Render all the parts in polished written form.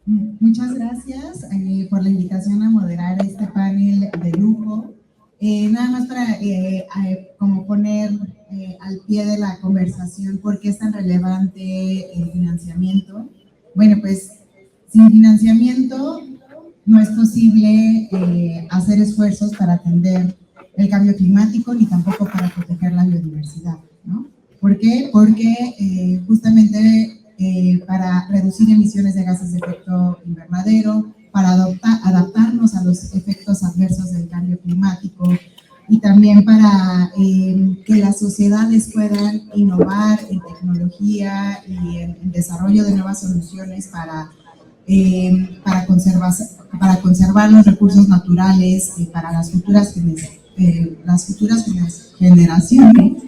Muchas gracias por la invitación a moderar este panel de lujo. Nada más para como poner al pie de la conversación por qué es tan relevante el financiamiento. Bueno, pues sin financiamiento no es posible hacer esfuerzos para atender el cambio climático ni tampoco para proteger la biodiversidad, ¿no? ¿Por qué? Porque justamente para reducir emisiones de gases de efecto invernadero, para adaptarnos a los efectos adversos del cambio climático y también para que las sociedades puedan innovar en tecnología y en desarrollo de nuevas soluciones para conservar los recursos naturales para las futuras generaciones,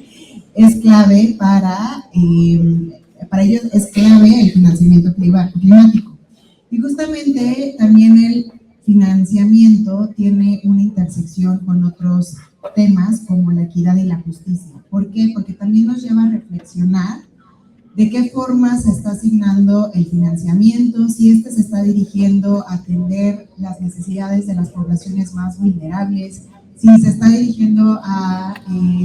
es clave para ellos es clave el financiamiento climático. Y justamente también el financiamiento tiene una intersección con otros temas como la equidad y la justicia. ¿Por qué? Porque también nos lleva a reflexionar de qué forma se está asignando el financiamiento, si este se está dirigiendo a atender las necesidades de las poblaciones más vulnerables, si se está dirigiendo a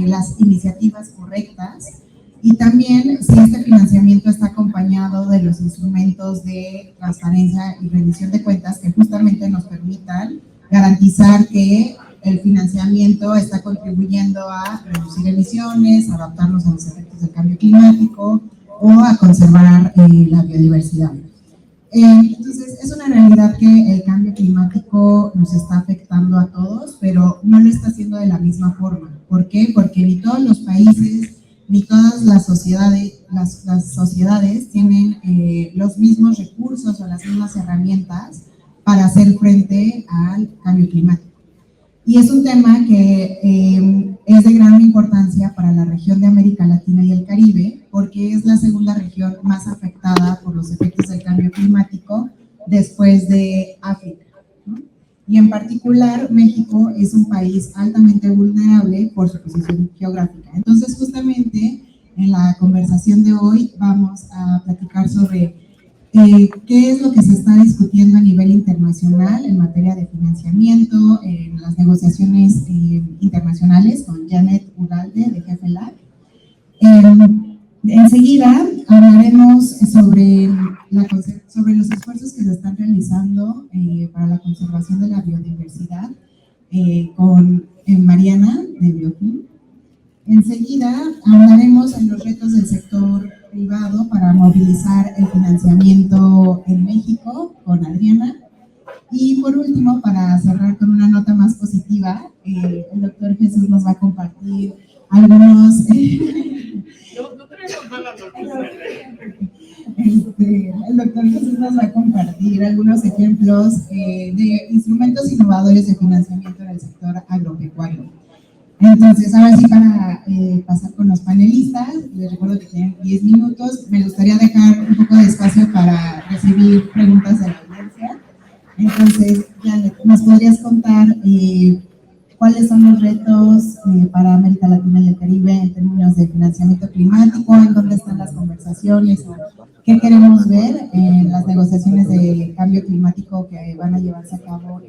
las iniciativas correctas y también si este financiamiento está acompañado de los instrumentos de transparencia y rendición de cuentas que justamente nos permitan garantizar que el financiamiento está contribuyendo a reducir emisiones, a adaptarnos a los efectos del cambio climático o a conservar la biodiversidad. Entonces, es una realidad que el cambio climático nos está afectando a todos, pero no lo está haciendo de la misma forma. ¿Por qué? Porque ni todos los países, ni todas las sociedades tienen los mismos recursos o las mismas herramientas para hacer frente al cambio climático. Y es un tema que es de gran importancia para la región de América Latina y el Caribe, porque es la segunda región más afectada por los efectos del cambio climático después de África, ¿no? Y en particular, México es un país altamente vulnerable por su posición geográfica. Entonces, justamente en la conversación de hoy vamos a platicar sobre qué es lo que se está discutiendo a nivel internacional en materia de financiamiento, en las negociaciones internacionales con Janet Ugalde de GFLAC. Enseguida hablaremos sobre los esfuerzos que se están realizando para la conservación de la biodiversidad con Mariana de Biofin. Enseguida hablaremos en los retos del sector privado para movilizar el financiamiento en México con Adriana. Y por último, para cerrar con una nota más positiva, el doctor Jesús nos va a compartir algunos... el doctor Jesús nos va a compartir algunos ejemplos de instrumentos innovadores de financiamiento en el sector agropecuario. Entonces, ahora sí, para pasar con los panelistas, les recuerdo que tienen 10 minutos. Me gustaría dejar un poco de espacio para recibir preguntas de la audiencia. Entonces, Janet, ¿nos podrías contar cuáles son los retos para América Latina y el Caribe en términos de financiamiento climático? ¿En dónde están las conversaciones? ¿Qué queremos ver en las negociaciones de cambio climático que van a llevarse a cabo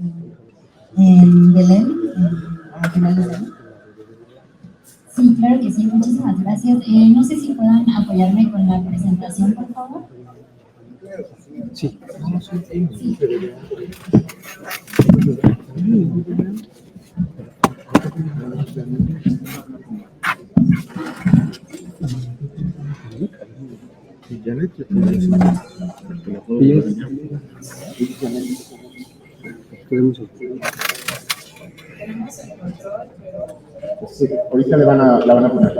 en Belén, a finales de año? Sí, claro que sí, muchísimas gracias. No sé si puedan apoyarme con la presentación, por favor. Sí. Sí. Ahorita la van a poner.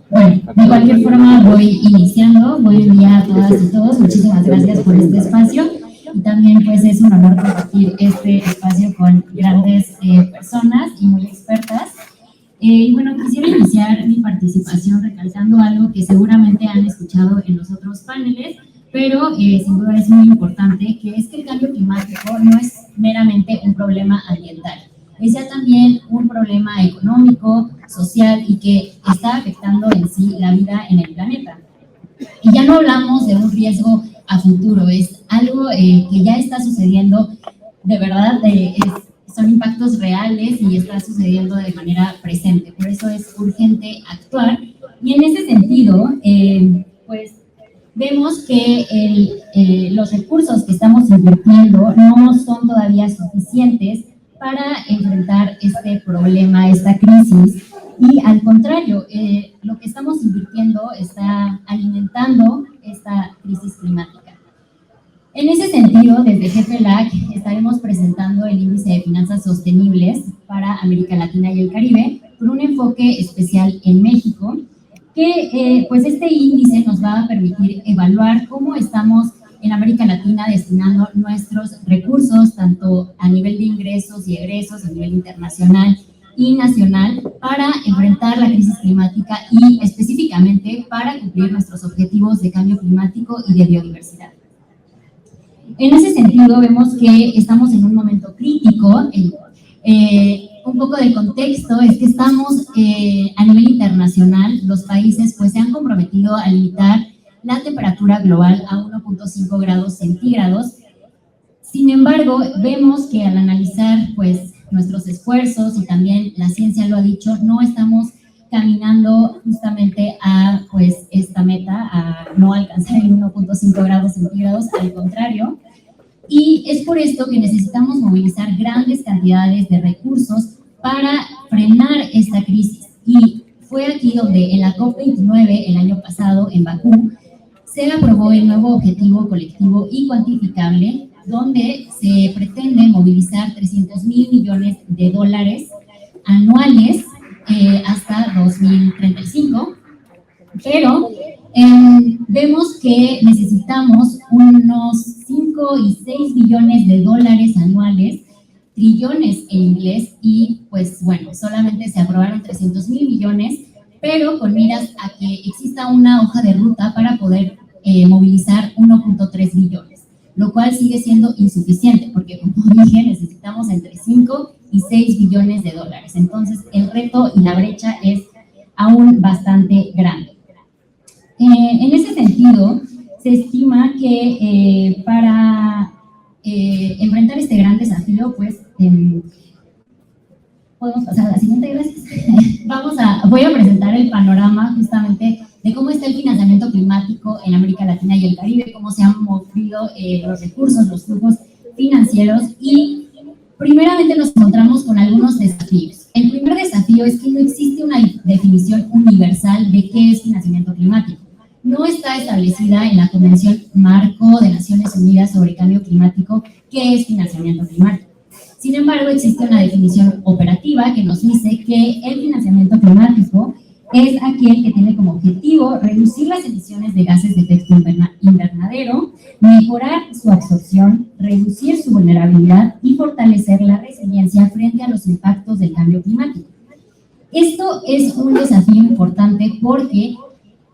Bueno, de cualquier forma voy iniciando, buen día a todas y todos, muchísimas gracias por este espacio y también pues es un honor compartir este espacio con grandes personas y muy expertas. Y bueno, quisiera iniciar mi participación recalcando algo que seguramente han escuchado en los otros paneles, pero sin duda es muy importante, que es que el cambio climático no es meramente un problema ambiental, es ya también un problema económico, social y que está afectando en sí la vida en el planeta. Y ya no hablamos de un riesgo a futuro, es algo que ya está sucediendo, de verdad, son impactos reales y está sucediendo de manera presente. Por eso es urgente actuar. Y en ese sentido, pues vemos que los recursos que estamos invirtiendo no son todavía suficientes para enfrentar este problema, esta crisis. Y al contrario, lo que estamos invirtiendo está alimentando esta crisis climática. En ese sentido, desde GFLAC estaremos presentando el índice de finanzas sostenibles para América Latina y el Caribe, con un enfoque especial en México, que pues este índice nos va a permitir evaluar cómo estamos en América Latina destinando nuestros recursos, tanto a nivel de ingresos y egresos, a nivel internacional y nacional, para enfrentar la crisis climática y específicamente para cumplir nuestros objetivos de cambio climático y de biodiversidad. En ese sentido, vemos que estamos en un momento crítico. Un poco de contexto es que estamos a nivel internacional, los países pues se han comprometido a limitar la temperatura global a 1.5 grados centígrados. Sin embargo, vemos que al analizar pues nuestros esfuerzos, y también la ciencia lo ha dicho, no estamos caminando justamente a pues esta meta, a no alcanzar el 1.5 grados centígrados, al contrario. Y es por esto que necesitamos movilizar grandes cantidades de recursos para frenar esta crisis. Y fue aquí donde en la COP29 el año pasado en Bakú se aprobó el nuevo objetivo colectivo y cuantificable, donde se pretende movilizar 300,000 millones de dólares anuales hasta 2035, pero vemos que necesitamos unos 5 y 6 billones de dólares anuales, trillones en inglés, y pues bueno, solamente se aprobaron 300,000 millones, pero con miras a que exista una hoja de ruta para poder movilizar 1.3 billones, lo cual sigue siendo insuficiente, porque como dije, necesitamos entre 5 y 6 billones de dólares. Entonces, el reto y la brecha es aún bastante grande. En ese sentido, se estima que para enfrentar este gran desafío, pues, podemos pasar a la siguiente, gracias. Voy a presentar el panorama justamente de cómo está el financiamiento climático en América Latina y el Caribe, cómo se han movido los recursos, los flujos financieros, y primeramente nos encontramos con algunos desafíos. El primer desafío es que no existe una definición universal de qué es financiamiento climático. No está establecida en la Convención Marco de Naciones Unidas sobre Cambio Climático qué es financiamiento climático. Sin embargo, existe una definición operativa que nos dice que el financiamiento climático es aquel que tiene como objetivo reducir las emisiones de gases de efecto invernadero, mejorar su absorción, reducir su vulnerabilidad y fortalecer la resiliencia frente a los impactos del cambio climático. Esto es un desafío importante porque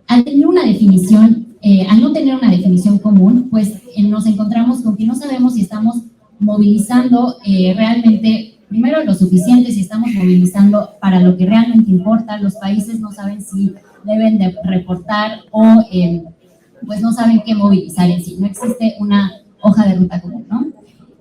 al no tener una definición común, pues nos encontramos con que no sabemos si estamos movilizando realmente, primero, lo suficiente, si estamos movilizando para lo que realmente importa. Los países no saben si deben de reportar o pues no saben qué movilizar en sí. No existe una hoja de ruta común, ¿no?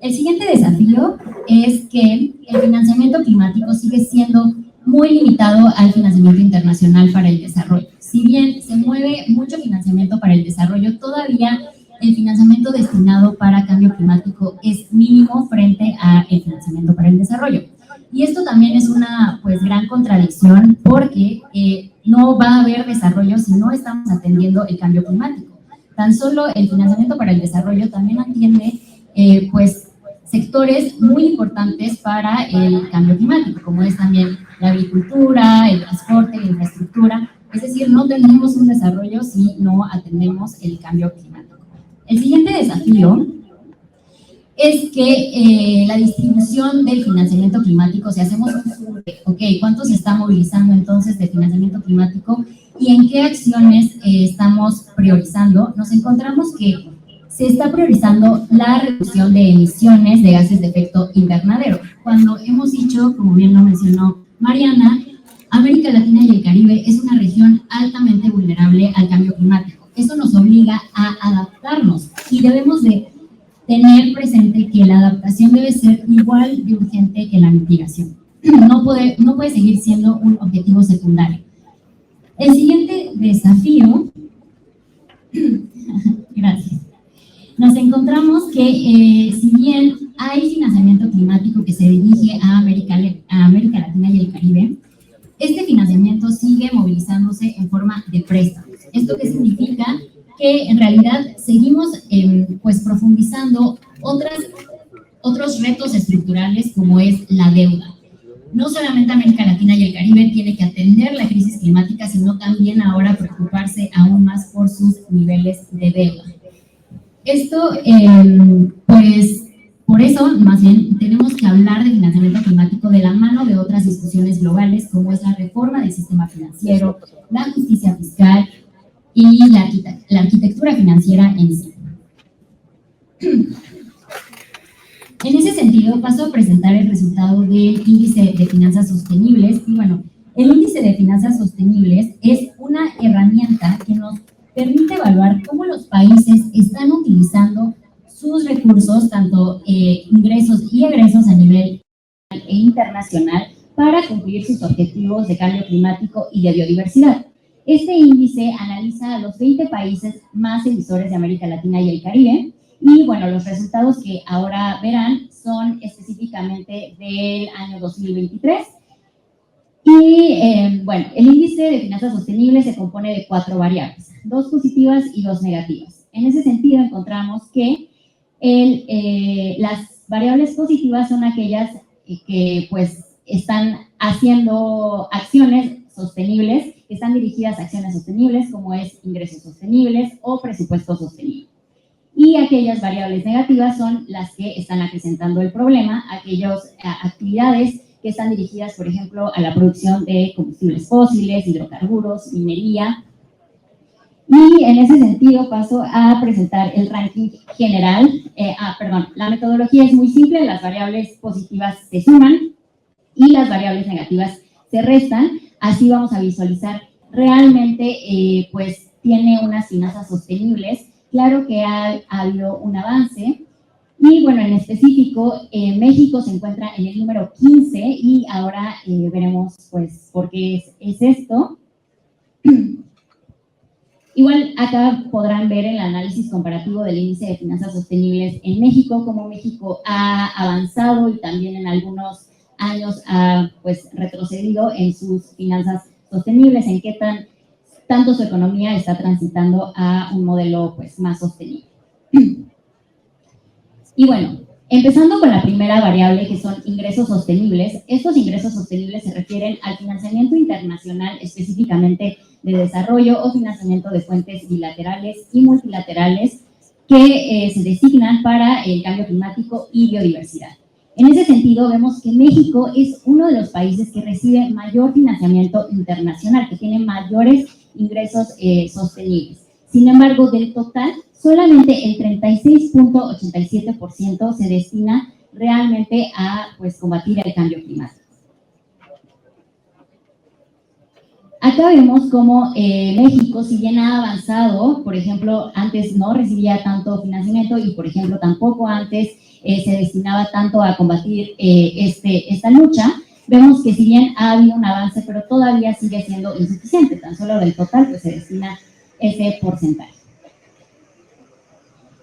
El siguiente desafío es que el financiamiento climático sigue siendo muy limitado al financiamiento internacional para el desarrollo. Si bien se mueve mucho financiamiento para el desarrollo, todavía el financiamiento destinado para cambio climático es mínimo frente al financiamiento para el desarrollo. Y esto también es una pues gran contradicción porque no va a haber desarrollo si no estamos atendiendo el cambio climático. Tan solo el financiamiento para el desarrollo también atiende pues sectores muy importantes para el cambio climático, como es también la agricultura, el transporte, la infraestructura. Es decir, no tendremos un desarrollo si no atendemos el cambio climático. El siguiente desafío es que la distribución del financiamiento climático, si hacemos un estudio de, ok, ¿cuánto se está movilizando entonces de financiamiento climático y en qué acciones estamos priorizando? Nos encontramos que se está priorizando la reducción de emisiones de gases de efecto invernadero. Cuando hemos dicho, como bien lo mencionó Mariana, América Latina y el Caribe es una región altamente vulnerable al cambio climático. eso nos obliga a adaptarnos y debemos de tener presente que la adaptación debe ser igual de urgente que la mitigación. No puede seguir siendo un objetivo secundario. El siguiente desafío, gracias, nos encontramos que si bien hay financiamiento climático que se dirige a América Latina y el Caribe, este financiamiento sigue movilizándose en forma de préstamos. ¿Esto qué significa? Que en realidad seguimos pues profundizando otros retos estructurales como es la deuda. No solamente América Latina y el Caribe tiene que atender la crisis climática, sino también ahora preocuparse aún más por sus niveles de deuda. Esto, pues, por eso, más bien, tenemos que hablar de financiamiento climático de la mano de otras discusiones globales, como es la reforma del sistema financiero, la justicia fiscal y la arquitectura financiera en sí. En ese sentido, paso a presentar el resultado del índice de finanzas sostenibles. Y bueno, el índice de finanzas sostenibles es una herramienta que nos permite evaluar cómo los países están utilizando sus recursos, tanto ingresos y egresos a nivel e internacional, para cumplir sus objetivos de cambio climático y de biodiversidad. Este índice analiza a los 20 países más emisores de América Latina y el Caribe. Y bueno, los resultados que ahora verán son específicamente del año 2023. Y bueno, el índice de finanzas sostenibles se compone de 4 variables, 2 positivas y 2 negativas. En ese sentido, encontramos que las variables positivas son aquellas que pues están haciendo acciones sostenibles, que están dirigidas a acciones sostenibles, como es ingresos sostenibles o presupuesto sostenible. Y aquellas variables negativas son las que están acrecentando el problema, aquellas actividades que están dirigidas, por ejemplo, a la producción de combustibles fósiles, hidrocarburos, minería. Y en ese sentido paso a presentar el ranking general. La metodología es muy simple, las variables positivas se suman y las variables negativas se restan. Así vamos a visualizar realmente, pues tiene unas finanzas sostenibles. Claro que ha habido un avance y bueno, en específico, México se encuentra en el número 15 y ahora veremos pues por qué es esto. Igual acá podrán ver el análisis comparativo del índice de finanzas sostenibles en México, cómo México ha avanzado y también en algunos años ha pues retrocedido en sus finanzas sostenibles, en qué tanto su economía está transitando a un modelo pues más sostenible. Y bueno, empezando con la primera variable, que son ingresos sostenibles. Estos ingresos sostenibles se refieren al financiamiento internacional, específicamente de desarrollo o financiamiento de fuentes bilaterales y multilaterales que se designan para el cambio climático y biodiversidad. En ese sentido, vemos que México es uno de los países que recibe mayor financiamiento internacional, que tiene mayores ingresos sostenibles. Sin embargo, del total, solamente el 36.87% se destina realmente a pues, combatir el cambio climático. Acá vemos cómo México, si bien ha avanzado, por ejemplo, antes no recibía tanto financiamiento y, por ejemplo, tampoco antes se destinaba tanto a combatir esta lucha, vemos que si bien ha habido un avance, pero todavía sigue siendo insuficiente, tan solo del total pues, se destina ese porcentaje.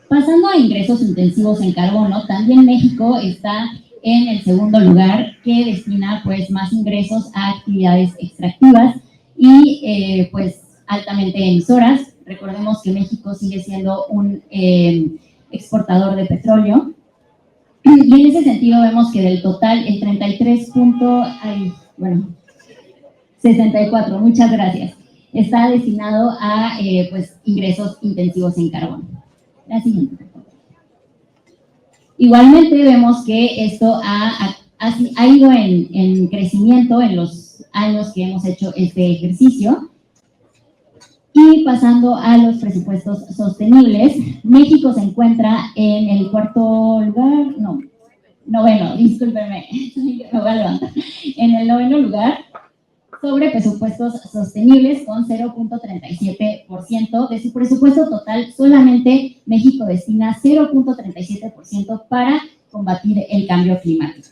Pasando a ingresos intensivos en carbono, también México está en el segundo lugar, que destina pues, más ingresos a actividades extractivas y pues altamente emisoras. Recordemos que México sigue siendo un exportador de petróleo. Y en ese sentido vemos que del total el 64, muchas gracias, está destinado a pues, ingresos intensivos en carbono. La siguiente. Igualmente vemos que esto ha ido en crecimiento en los años que hemos hecho este ejercicio. Y pasando a los presupuestos sostenibles, México se encuentra en el noveno, discúlpenme, me voy a levantar. En el noveno lugar, sobre presupuestos sostenibles con 0.37% de su presupuesto total. Solamente México destina 0.37% para combatir el cambio climático.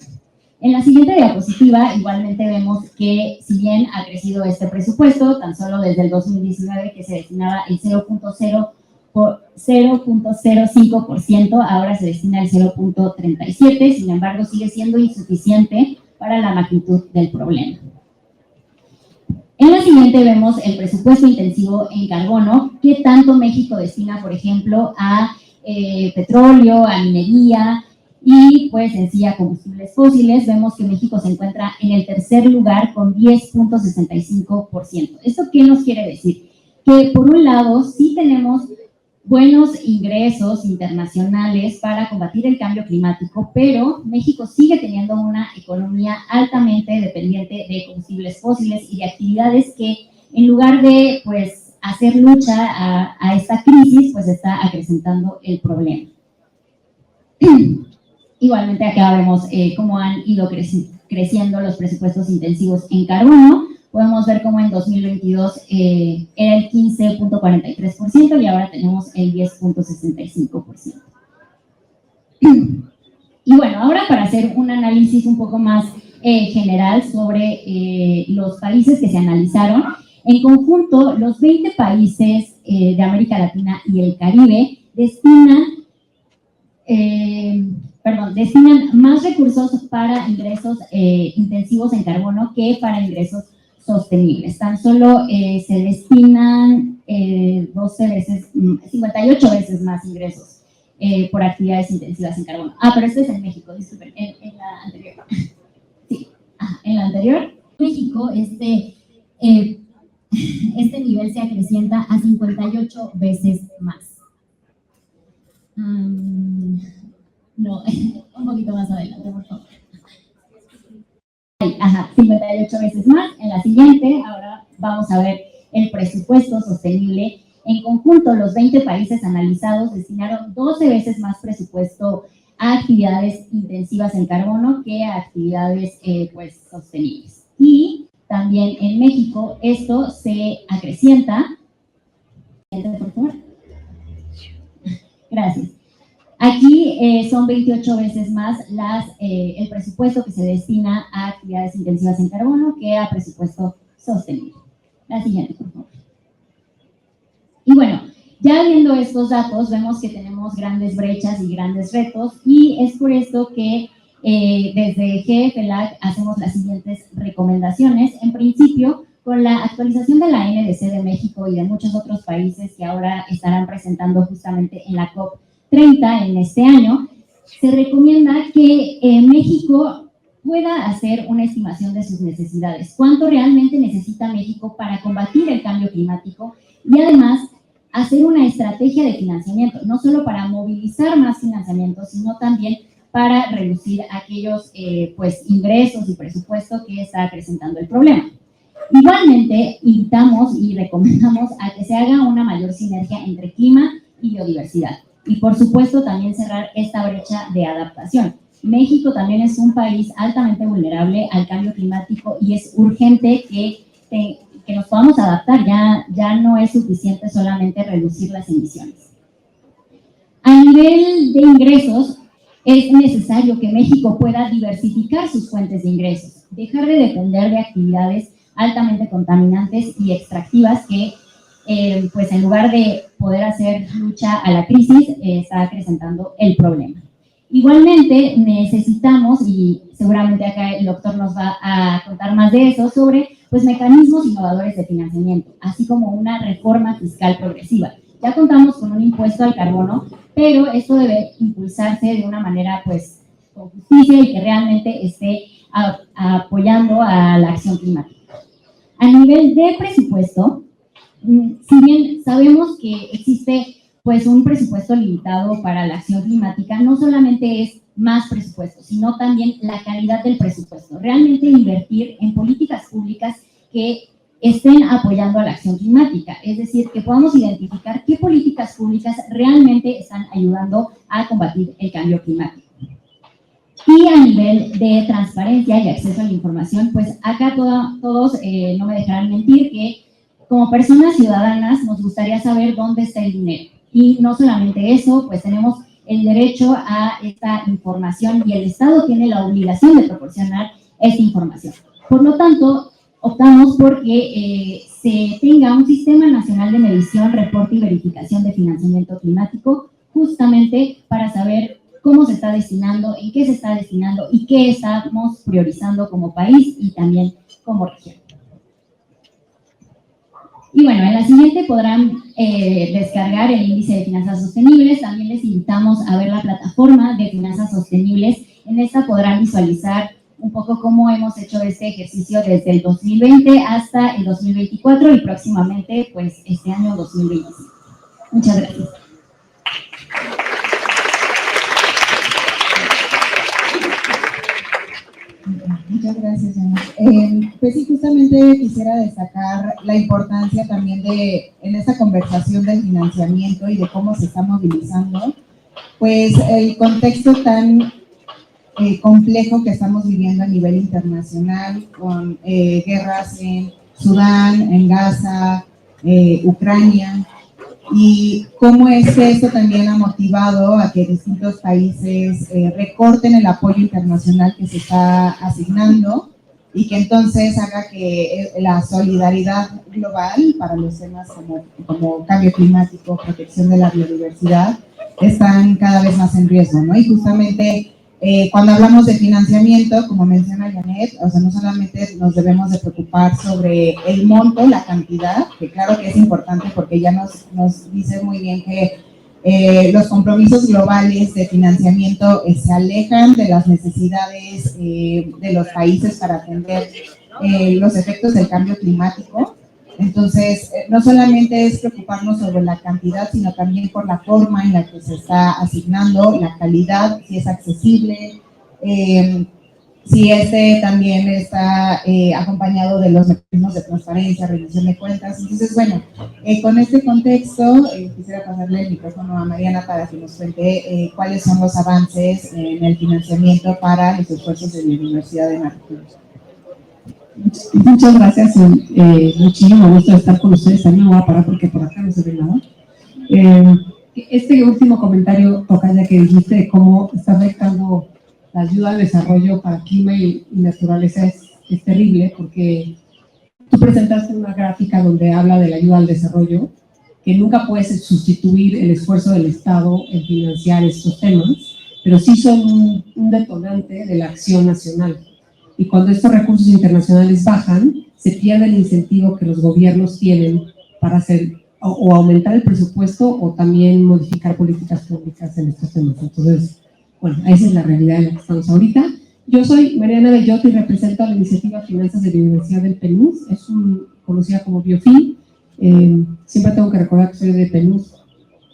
En la siguiente diapositiva igualmente vemos que si bien ha crecido este presupuesto, tan solo desde el 2019 que se destinaba el 0.05%, ahora se destina el 0.37%, sin embargo sigue siendo insuficiente para la magnitud del problema. En la siguiente vemos el presupuesto intensivo en carbono, que tanto México destina, por ejemplo, a petróleo, a minería y pues en sí a combustibles fósiles. Vemos que México se encuentra en el tercer lugar con 10.65%. ¿Esto qué nos quiere decir? Que por un lado sí tenemos buenos ingresos internacionales para combatir el cambio climático, pero México sigue teniendo una economía altamente dependiente de combustibles fósiles y de actividades que, en lugar de pues hacer lucha a esta crisis, pues está acrecentando el problema. Igualmente acá vemos cómo han ido creciendo los presupuestos intensivos en carbono. Podemos ver cómo en 2022 era el 15.43% y ahora tenemos el 10.65%. Y bueno, ahora para hacer un análisis un poco más general sobre los países que se analizaron, en conjunto los 20 países de América Latina y el Caribe destinan más recursos para ingresos intensivos en carbono que para ingresos sostenibles. Tan solo se destinan 58 veces más ingresos por actividades intensivas en carbono. Pero esto es en México, disculpen, en la anterior. Sí, en la anterior. México, este nivel se acrecienta a 58 veces más. No, un poquito más adelante, por favor. 58 veces más. En la siguiente, ahora vamos a ver el presupuesto sostenible. En conjunto, los 20 países analizados destinaron 12 veces más presupuesto a actividades intensivas en carbono que a actividades pues, sostenibles. Y también en México esto se acrecienta. Por favor. Gracias. Aquí son 28 veces más el presupuesto que se destina a actividades intensivas en carbono que a presupuesto sostenible. La siguiente, por favor. Y bueno, ya viendo estos datos, vemos que tenemos grandes brechas y grandes retos, y es por esto que desde GFLAC hacemos las siguientes recomendaciones. En principio, con la actualización de la NDC de México y de muchos otros países que ahora estarán presentando justamente en la COP30 en este año, se recomienda que México pueda hacer una estimación de sus necesidades. ¿Cuánto realmente necesita México para combatir el cambio climático? Y además, hacer una estrategia de financiamiento, no solo para movilizar más financiamiento, sino también para reducir aquellos pues, ingresos y presupuesto que está acrecentando el problema. Igualmente, invitamos y recomendamos a que se haga una mayor sinergia entre clima y biodiversidad. Y, por supuesto, también cerrar esta brecha de adaptación. México también es un país altamente vulnerable al cambio climático y es urgente que nos podamos adaptar. Ya no es suficiente solamente reducir las emisiones. A nivel de ingresos, es necesario que México pueda diversificar sus fuentes de ingresos, dejar de depender de actividades altamente contaminantes y extractivas que, pues en lugar de poder hacer lucha a la crisis, está acrecentando el problema. Igualmente, necesitamos, y seguramente acá el doctor nos va a contar más de eso, sobre pues, mecanismos innovadores de financiamiento, así como una reforma fiscal progresiva. Ya contamos con un impuesto al carbono, pero esto debe impulsarse de una manera pues, con justicia y que realmente esté apoyando a la acción climática. A nivel de presupuesto, si bien sabemos que existe pues, un presupuesto limitado para la acción climática, no solamente es más presupuesto, sino también la calidad del presupuesto. Realmente invertir en políticas públicas que estén apoyando a la acción climática, es decir, que podamos identificar qué políticas públicas realmente están ayudando a combatir el cambio climático. Y a nivel de transparencia y acceso a la información, pues acá todos no me dejarán mentir que como personas ciudadanas nos gustaría saber dónde está el dinero. Y no solamente eso, pues tenemos el derecho a esta información y el Estado tiene la obligación de proporcionar esta información. Por lo tanto, optamos por que se tenga un sistema nacional de medición, reporte y verificación de financiamiento climático, justamente para saber cómo se está destinando, en qué se está destinando y qué estamos priorizando como país y también como región. Y bueno, en la siguiente podrán descargar el índice de finanzas sostenibles. También les invitamos a ver la plataforma de finanzas sostenibles. En esta podrán visualizar un poco cómo hemos hecho este ejercicio desde el 2020 hasta el 2024 y próximamente, pues, este año 2025. Muchas gracias. Muchas gracias, Ana. Pues sí, justamente quisiera destacar la importancia también en esta conversación del financiamiento y de cómo se está movilizando, pues el contexto tan complejo que estamos viviendo a nivel internacional, con guerras en Sudán, en Gaza, Ucrania, y cómo es que esto también ha motivado a que distintos países recorten el apoyo internacional que se está asignando y que entonces haga que la solidaridad global para los temas como cambio climático, protección de la biodiversidad, están cada vez más en riesgo, ¿no? Y justamente cuando hablamos de financiamiento, como menciona Janet, o sea, no solamente nos debemos de preocupar sobre el monto, la cantidad, que claro que es importante porque ya nos dice muy bien que los compromisos globales de financiamiento se alejan de las necesidades de los países para atender los efectos del cambio climático. Entonces, no solamente es preocuparnos sobre la cantidad, sino también por la forma en la que se está asignando, la calidad, si es accesible, si también está acompañado de los mecanismos de transparencia, rendición de cuentas. Entonces, bueno, con este contexto, quisiera pasarle el micrófono a Mariana para que nos cuente cuáles son los avances en el financiamiento para los esfuerzos de biodiversidad en la región. Muchas gracias, muchísimo gusto estar con ustedes. También me voy a parar porque por acá no se ve nada. Este último comentario, Tocaya, que dijiste de cómo está afectando la ayuda al desarrollo para clima y naturaleza es terrible, porque tú presentaste una gráfica donde habla de la ayuda al desarrollo, que nunca puede sustituir el esfuerzo del Estado en financiar estos temas, pero sí son un detonante de la acción nacional. Y cuando estos recursos internacionales bajan, se pierde el incentivo que los gobiernos tienen para hacer o aumentar el presupuesto o también modificar políticas públicas en estos temas. Entonces, bueno, esa es la realidad en la que estamos ahorita. Yo soy Mariana Bellot y represento a la iniciativa Finanzas de Biodiversidad del PNUS, es conocida como Biofin. Siempre tengo que recordar que soy de PNUS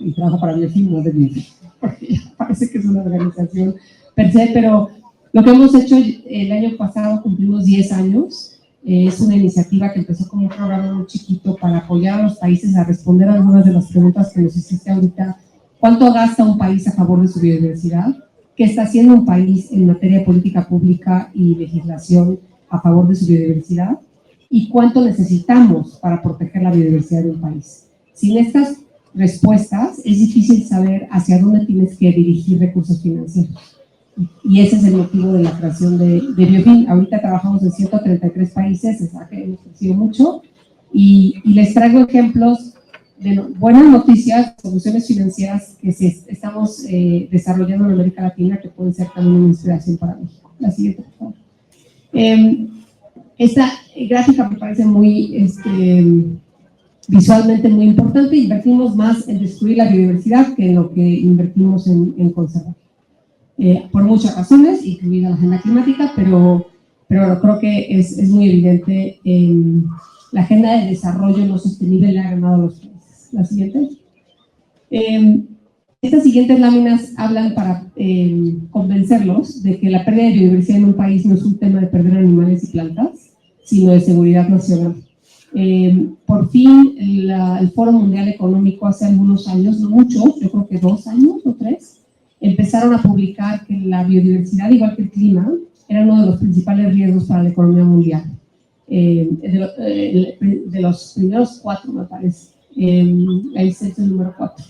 y trabajo para Biofin, no de Biofin, porque ya parece que es una organización per se, pero lo que hemos hecho el año pasado, cumplimos 10 años, es una iniciativa que empezó como un programa muy chiquito para apoyar a los países a responder a algunas de las preguntas que nos hiciste ahorita. ¿Cuánto gasta un país a favor de su biodiversidad? ¿Qué está haciendo un país en materia de política pública y legislación a favor de su biodiversidad? ¿Y cuánto necesitamos para proteger la biodiversidad de un país? Sin estas respuestas, es difícil saber hacia dónde tienes que dirigir recursos financieros. Y ese es el motivo de la creación de Biofin. Ahorita trabajamos en 133 países, es que hemos crecido mucho, y les traigo ejemplos de buenas noticias, soluciones financieras que estamos desarrollando en América Latina, que pueden ser también una inspiración para México. La siguiente, por favor. Esta gráfica me parece muy visualmente muy importante. Invertimos más en destruir la biodiversidad que en lo que invertimos en conservar. Por muchas razones, incluida la agenda climática, pero creo que es muy evidente. La agenda de desarrollo no sostenible le ha ganado a los países. La siguiente. Estas siguientes láminas hablan para convencerlos de que la pérdida de biodiversidad en un país no es un tema de perder animales y plantas, sino de seguridad nacional. Por fin, el Foro Mundial Económico hace algunos años, no mucho, yo creo que 2 años o 3, empezaron a publicar que la biodiversidad, igual que el clima, era uno de los principales riesgos para la economía mundial. De los primeros 4, me parece. Ahí es el número 4.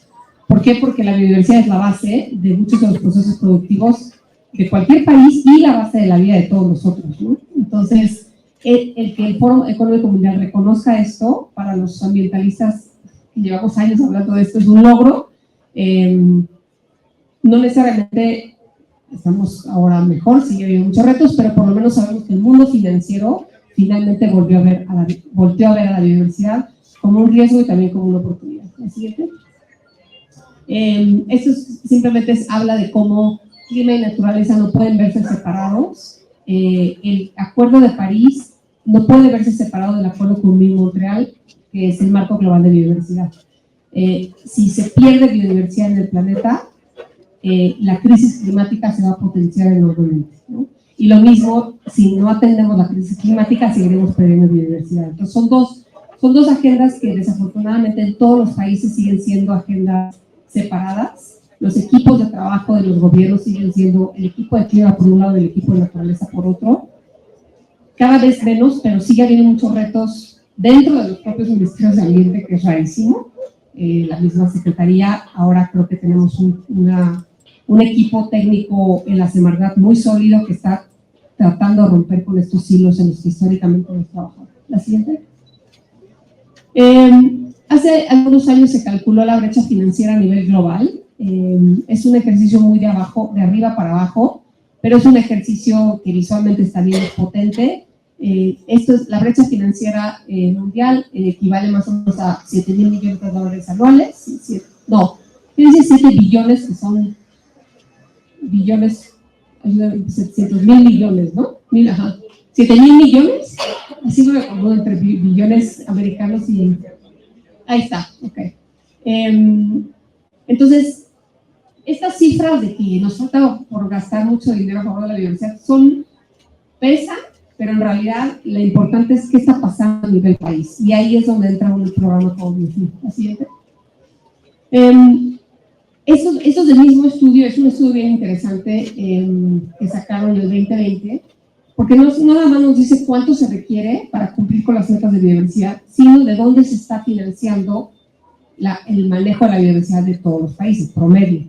¿Por qué? Porque la biodiversidad es la base de muchos de los procesos productivos de cualquier país y la base de la vida de todos nosotros, ¿no? Entonces, el que el Foro Económico Mundial reconozca esto, para los ambientalistas que llevamos años hablando de esto, es un logro. No necesariamente estamos ahora mejor, sigue habiendo muchos retos, pero por lo menos sabemos que el mundo financiero finalmente volteó a ver a la biodiversidad como un riesgo y también como una oportunidad. ¿La siguiente? Esto simplemente habla de cómo clima y naturaleza no pueden verse separados. El Acuerdo de París no puede verse separado del Acuerdo Kunming-Montreal, que es el marco global de biodiversidad. Si se pierde biodiversidad en el planeta, la crisis climática se va a potenciar enormemente, ¿no? Y lo mismo, si no atendemos la crisis climática, seguiremos perdiendo biodiversidad. Entonces, son dos agendas que desafortunadamente en todos los países siguen siendo agendas separadas. Los equipos de trabajo de los gobiernos siguen siendo el equipo de clima por un lado y el equipo de naturaleza por otro. Cada vez menos, pero sigue habiendo muchos retos dentro de los propios ministerios de ambiente, que es rarísimo. La misma secretaría, ahora creo que tenemos un equipo técnico en la Semarnat muy sólido que está tratando de romper con estos hilos en los que históricamente hemos trabajado. La siguiente. Hace algunos años se calculó la brecha financiera a nivel global. Es un ejercicio muy de arriba para abajo, pero es un ejercicio que visualmente está bien potente. La brecha financiera mundial equivale más o menos a $7,000 millones anuales. Tiene 7 billones, que son billones, 700,000 millones, ¿no? 7,000 millones, así me acuerdo entre billones americanos y... Ahí está, ok. Entonces, estas cifras de que nos falta por gastar mucho dinero a favor de la biodiversidad pesan, pero en realidad lo importante es qué está pasando a nivel país. Y ahí es donde entra el programa como la siguiente. Eso del mismo estudio es un estudio bien interesante que sacaron en el 2020, porque no nada más nos dice cuánto se requiere para cumplir con las metas de biodiversidad, sino de dónde se está financiando el manejo de la biodiversidad de todos los países, promedio.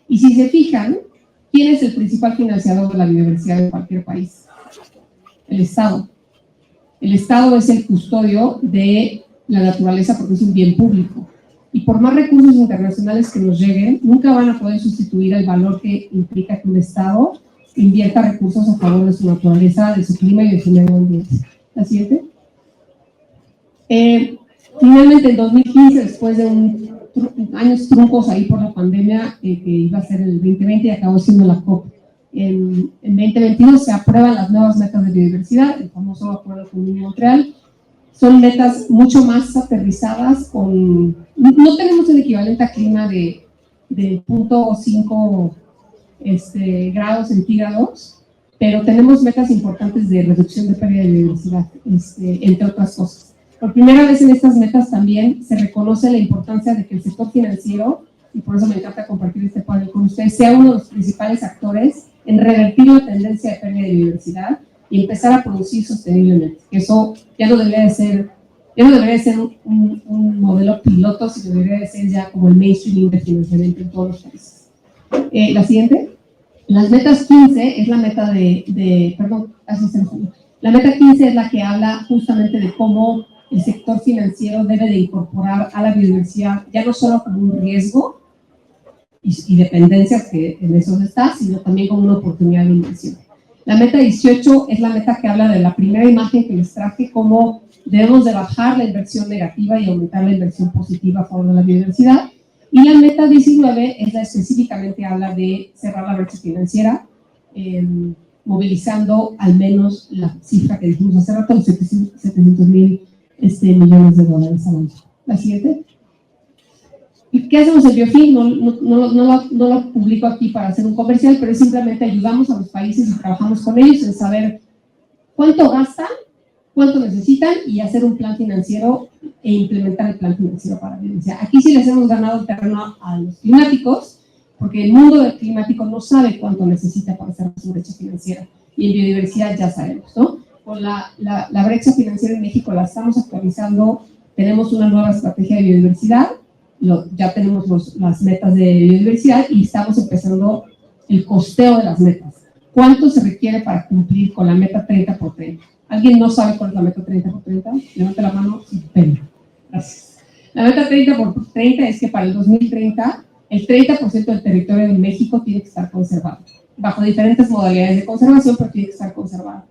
Y si se fijan, ¿quién es el principal financiador de la biodiversidad de cualquier país? El Estado. El Estado es el custodio de la naturaleza porque es un bien público. Y por más recursos internacionales que nos lleguen, nunca van a poder sustituir el valor que implica que un Estado invierta recursos a favor de su naturaleza, de su clima y de su medio ambiente. ¿La siguiente? Finalmente, en 2015, después de años truncos ahí por la pandemia, que iba a ser el 2020 y acabó siendo la COP, en 2022 se aprueban las nuevas metas de biodiversidad, el famoso Acuerdo Kunming-Montreal. Son metas mucho más aterrizadas, no tenemos el equivalente a clima de 0.5 grados centígrados, pero tenemos metas importantes de reducción de pérdida de biodiversidad, entre otras cosas. Por primera vez en estas metas también se reconoce la importancia de que el sector financiero, y por eso me encanta compartir este panel con ustedes, sea uno de los principales actores en revertir la tendencia de pérdida de biodiversidad y empezar a producir sosteniblemente. Eso ya no debería de ser un modelo piloto, sino debería de ser ya como el mainstream de financiamiento en todos los países. La siguiente. Las metas 15 es la meta la meta 15 es la que habla justamente de cómo el sector financiero debe de incorporar a la biodiversidad ya no solo como un riesgo y dependencia, que en eso está, sino también como una oportunidad de inversión. La meta 18 es la meta que habla de la primera imagen que les traje, cómo debemos de bajar la inversión negativa y aumentar la inversión positiva a favor de la biodiversidad. Y la meta 19 es la específicamente habla de cerrar la brecha financiera, movilizando al menos la cifra que dijimos hace rato, los 700,000 millones de dólares al año. La siguiente. ¿Y qué hacemos en Biofin? No lo publico aquí para hacer un comercial, pero simplemente ayudamos a los países y trabajamos con ellos en saber cuánto gastan, cuánto necesitan y hacer un plan financiero e implementar el plan financiero para la biodiversidad. Aquí sí les hemos ganado el terreno a los climáticos porque el mundo del climático no sabe cuánto necesita para cerrar su brecha financiera, y en biodiversidad ya sabemos, ¿no? Con la brecha financiera en México la estamos actualizando, tenemos una nueva estrategia de biodiversidad, ya tenemos las metas de biodiversidad y estamos empezando el costeo de las metas. ¿Cuánto se requiere para cumplir con la meta 30x30? ¿Alguien no sabe cuál es la meta 30x30? Levante la mano sin pena. Gracias. La meta 30x30 es que para el 2030 el 30% del territorio de México tiene que estar conservado, bajo diferentes modalidades de conservación, pero tiene que estar conservado.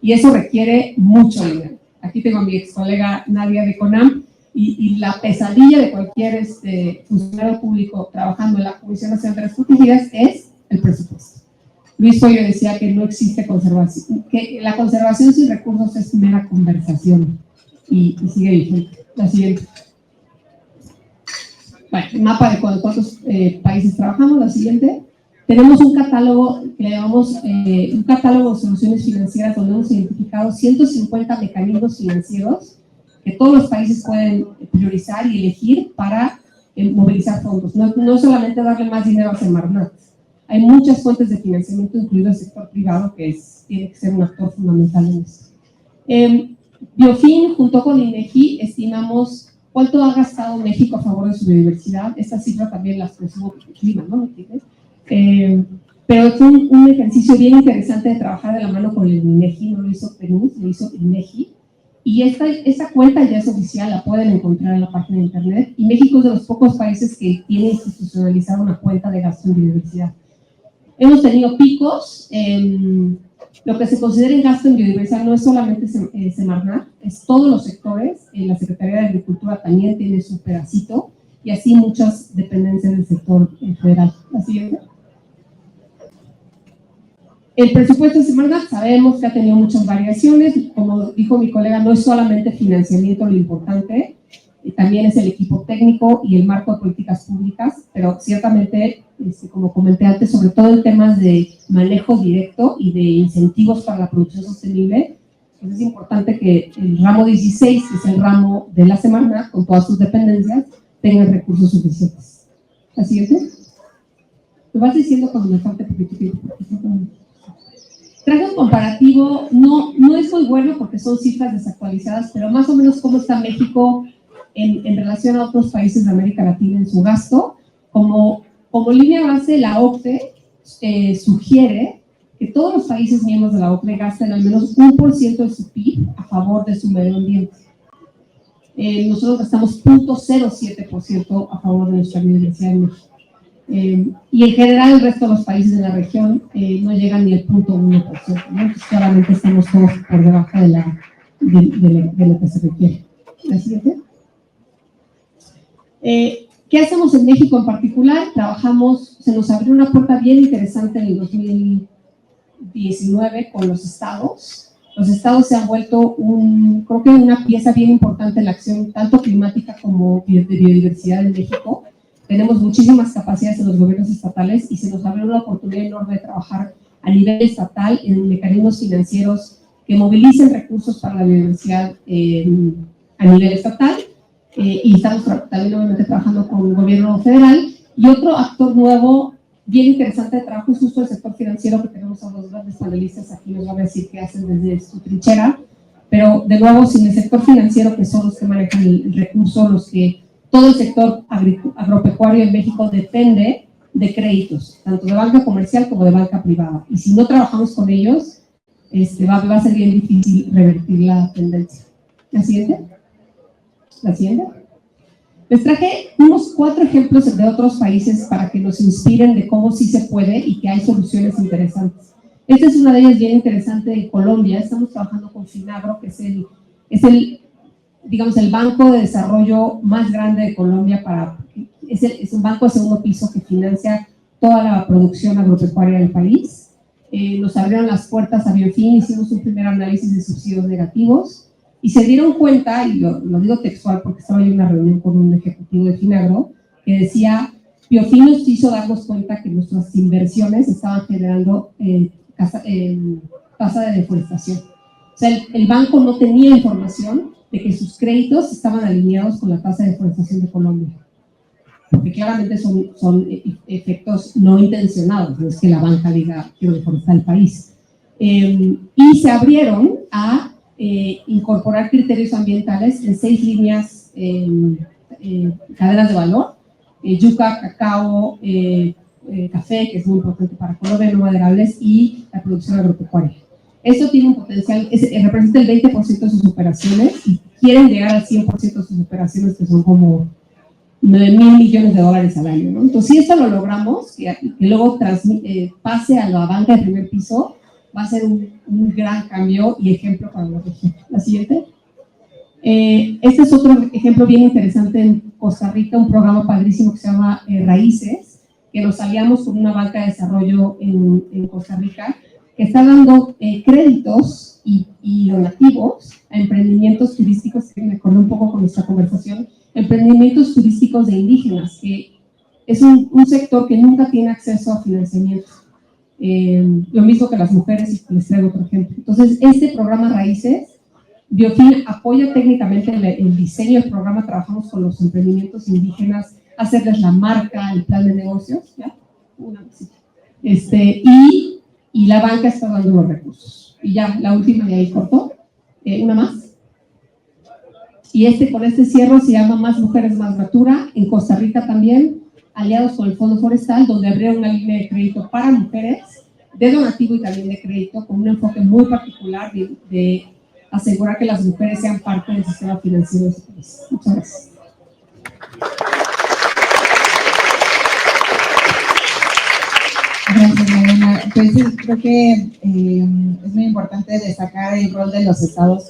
Y eso requiere mucho dinero. Aquí tengo a mi ex colega Nadia de CONAM, y la pesadilla de cualquier funcionario público trabajando en la Comisión Nacional de las Protegidas es el presupuesto. Luis Pollo decía que no existe conservación, que la conservación sin recursos es mera conversación, y sigue vigente. La siguiente. Bueno, el mapa de cuántos países trabajamos. La siguiente. Tenemos un catálogo que le llamamos un catálogo de soluciones financieras, donde hemos identificado 150 mecanismos financieros que todos los países pueden priorizar y elegir para movilizar fondos. No solamente darle más dinero a Semarnat. Hay muchas fuentes de financiamiento, incluido el sector privado, que tiene que ser un actor fundamental en esto. Biofin, junto con INEGI, estimamos cuánto ha gastado México a favor de su biodiversidad. Esta cifra también la presumo clima, ¿no? ¿Me entiendes? Pero es un ejercicio bien interesante de trabajar de la mano con el INEGI. No lo hizo Perú, lo hizo INEGI. Y esta cuenta ya es oficial, la pueden encontrar en la página de internet. Y México es de los pocos países que tiene institucionalizada una cuenta de gasto en biodiversidad. Hemos tenido picos. Lo que se considera en gasto en biodiversidad no es solamente Semarnat, es todos los sectores. La Secretaría de Agricultura también tiene su pedacito, y así muchas dependencias del sector federal. La siguiente. El presupuesto de Semarnat sabemos que ha tenido muchas variaciones. Como dijo mi colega, no es solamente financiamiento lo importante, también es el equipo técnico y el marco de políticas públicas, pero ciertamente, como comenté antes, sobre todo en temas de manejo directo y de incentivos para la producción sostenible, pues es importante que el ramo 16, que es el ramo de la Semarnat, con todas sus dependencias, tengan recursos suficientes. ¿La siguiente? Lo vas diciendo cuando me falte poquito. Traje un comparativo, no es muy bueno porque son cifras desactualizadas, pero más o menos cómo está México en relación a otros países de América Latina en su gasto. Como línea base, la OCDE sugiere que todos los países miembros de la OCDE gasten al menos 1% de su PIB a favor de su medio ambiente. Nosotros gastamos 0.07% a favor de nuestra biodiversidad en México. Y en general el resto de los países de la región no llegan ni al 0.1%, ¿no? Entonces, claramente estamos todos por debajo de lo que se requiere. ¿La siguiente? ¿Qué hacemos en México en particular? Se nos abrió una puerta bien interesante en el 2019 con los estados. Los estados se han vuelto creo que una pieza bien importante en la acción tanto climática como de biodiversidad en México. Tenemos muchísimas capacidades en los gobiernos estatales y se nos abre una oportunidad enorme de trabajar a nivel estatal en mecanismos financieros que movilicen recursos para la biodiversidad a nivel estatal. Y estamos también obviamente trabajando con el gobierno federal. Y otro actor nuevo, bien interesante de trabajo, es justo el sector financiero, que tenemos a los grandes panelistas aquí, nos van a decir qué hacen desde su trinchera. Pero de nuevo, sin el sector financiero, que son los que manejan el recurso, todo el sector agropecuario en México depende de créditos, tanto de banca comercial como de banca privada. Y si no trabajamos con ellos, va a ser bien difícil revertir la tendencia. ¿La siguiente? ¿La siguiente? Les traje unos 4 ejemplos de otros países para que nos inspiren de cómo sí se puede y que hay soluciones interesantes. Esta es una de ellas bien interesante de Colombia. Estamos trabajando con Finagro, que es el banco de desarrollo más grande de Colombia. Es un banco de segundo piso que financia toda la producción agropecuaria del país. Nos abrieron las puertas a Biofin, hicimos un primer análisis de subsidios negativos y se dieron cuenta, y lo digo textual porque estaba en una reunión con un ejecutivo de Finagro, que decía: Biofin nos hizo darnos cuenta que nuestras inversiones estaban generando tasa de deforestación. O sea, el banco no tenía información de que sus créditos estaban alineados con la tasa de deforestación de Colombia. porque claramente son efectos no intencionados, no es que la banca diga quiero deforestar el país. Y se abrieron a incorporar criterios ambientales en 6 líneas, cadenas de valor, yuca, cacao, café, que es muy importante para Colombia, no maderables, y la producción agropecuaria. Esto tiene un potencial, representa el 20% de sus operaciones y quieren llegar al 100% de sus operaciones, que son como 9.000 millones de dólares al año, ¿no? Entonces, si esto lo logramos, que luego pase a la banca de primer piso, va a ser un gran cambio y ejemplo para la región. La siguiente. Este es otro ejemplo bien interesante en Costa Rica, un programa padrísimo que se llama Raíces, que nos aliamos con una banca de desarrollo en Costa Rica, que está dando créditos y donativos a emprendimientos turísticos, que me acordé un poco con nuestra conversación, emprendimientos turísticos de indígenas, que es un sector que nunca tiene acceso a financiamiento. Lo mismo que las mujeres, y les traigo otro ejemplo. Entonces, este programa Raíces, Biofin apoya técnicamente el diseño del programa, trabajamos con los emprendimientos indígenas, hacerles la marca, el plan de negocios, ¿ya? Una cosita. Y la banca está dando los recursos. Y ya, la última de ahí cortó. Una más. Y con este cierro se llama Más Mujeres, Más Natura. En Costa Rica también, aliados con el Fondo Forestal, donde abrieron una línea de crédito para mujeres, de donativo y también de crédito, con un enfoque muy particular de asegurar que las mujeres sean parte del sistema financiero de su país. Muchas gracias. Gracias, Mariana. Pues sí, creo que es muy importante destacar el rol de los estados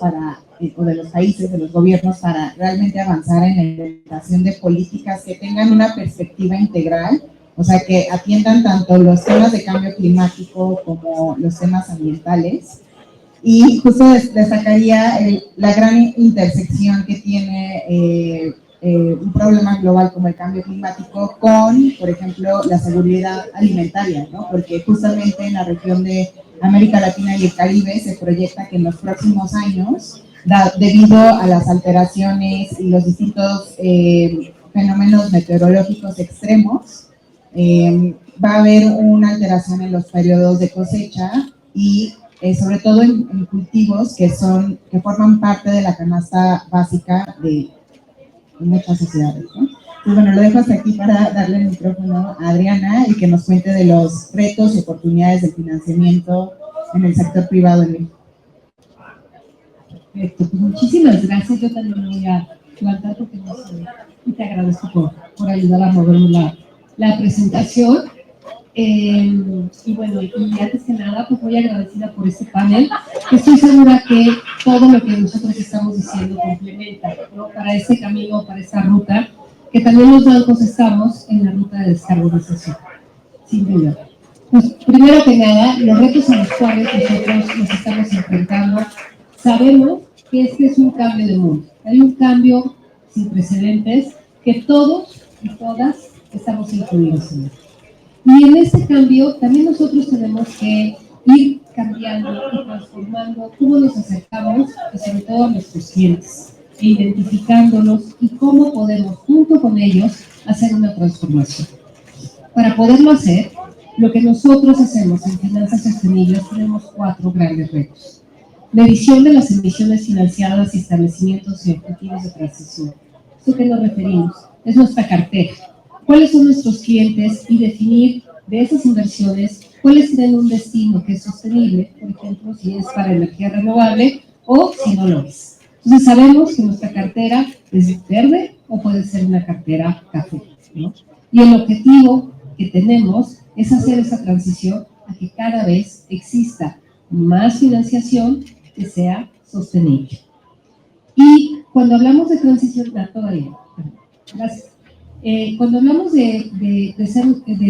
o de los países, de los gobiernos, para realmente avanzar en la implementación de políticas que tengan una perspectiva integral, o sea, que atiendan tanto los temas de cambio climático como los temas ambientales. Y justo destacaría la gran intersección que tiene un problema global como el cambio climático con, por ejemplo, la seguridad alimentaria, ¿no? Porque justamente en la región de América Latina y el Caribe se proyecta que en los próximos años, debido a las alteraciones y los distintos fenómenos meteorológicos extremos, va a haber una alteración en los periodos de cosecha y sobre todo en cultivos que forman parte de la canasta básica de muchas sociedades, ¿no? Pues bueno, lo dejo hasta aquí para darle el micrófono a Adriana y que nos cuente de los retos y oportunidades de financiamiento en el sector privado en México. Perfecto, pues muchísimas gracias. Yo también me voy a levantar porque no sé, y te agradezco por ayudar a movernos la presentación. Y bueno, y antes que nada, pues muy agradecida por este panel, que estoy segura que todo lo que nosotros estamos diciendo complementa, ¿no? Para este camino, para esta ruta, que también los bancos estamos en la ruta de descarbonización, sin duda. Pues primero que nada, los retos a los cuales nosotros nos estamos enfrentando, sabemos que este es un cambio de mundo, hay un cambio sin precedentes que todos y todas estamos incluidos en él. Y en ese cambio también nosotros tenemos que ir cambiando y transformando cómo nos acercamos y sobre todo a nuestros clientes, e identificándolos y cómo podemos junto con ellos hacer una transformación. Para poderlo hacer, lo que nosotros hacemos en Finanzas Sostenibles tenemos 4 grandes retos. Medición de las emisiones financiadas y establecimientos y objetivos de transición. ¿A qué nos referimos? Es nuestra cartera. ¿Cuáles son nuestros clientes? Y definir de esas inversiones cuáles tienen un destino que es sostenible, por ejemplo, si es para energía renovable o si no lo es. Entonces sabemos que nuestra cartera es verde o puede ser una cartera café, ¿no? Y el objetivo que tenemos es hacer esa transición a que cada vez exista más financiación que sea sostenible. Y cuando hablamos de transición, todavía, gracias. Cuando hablamos de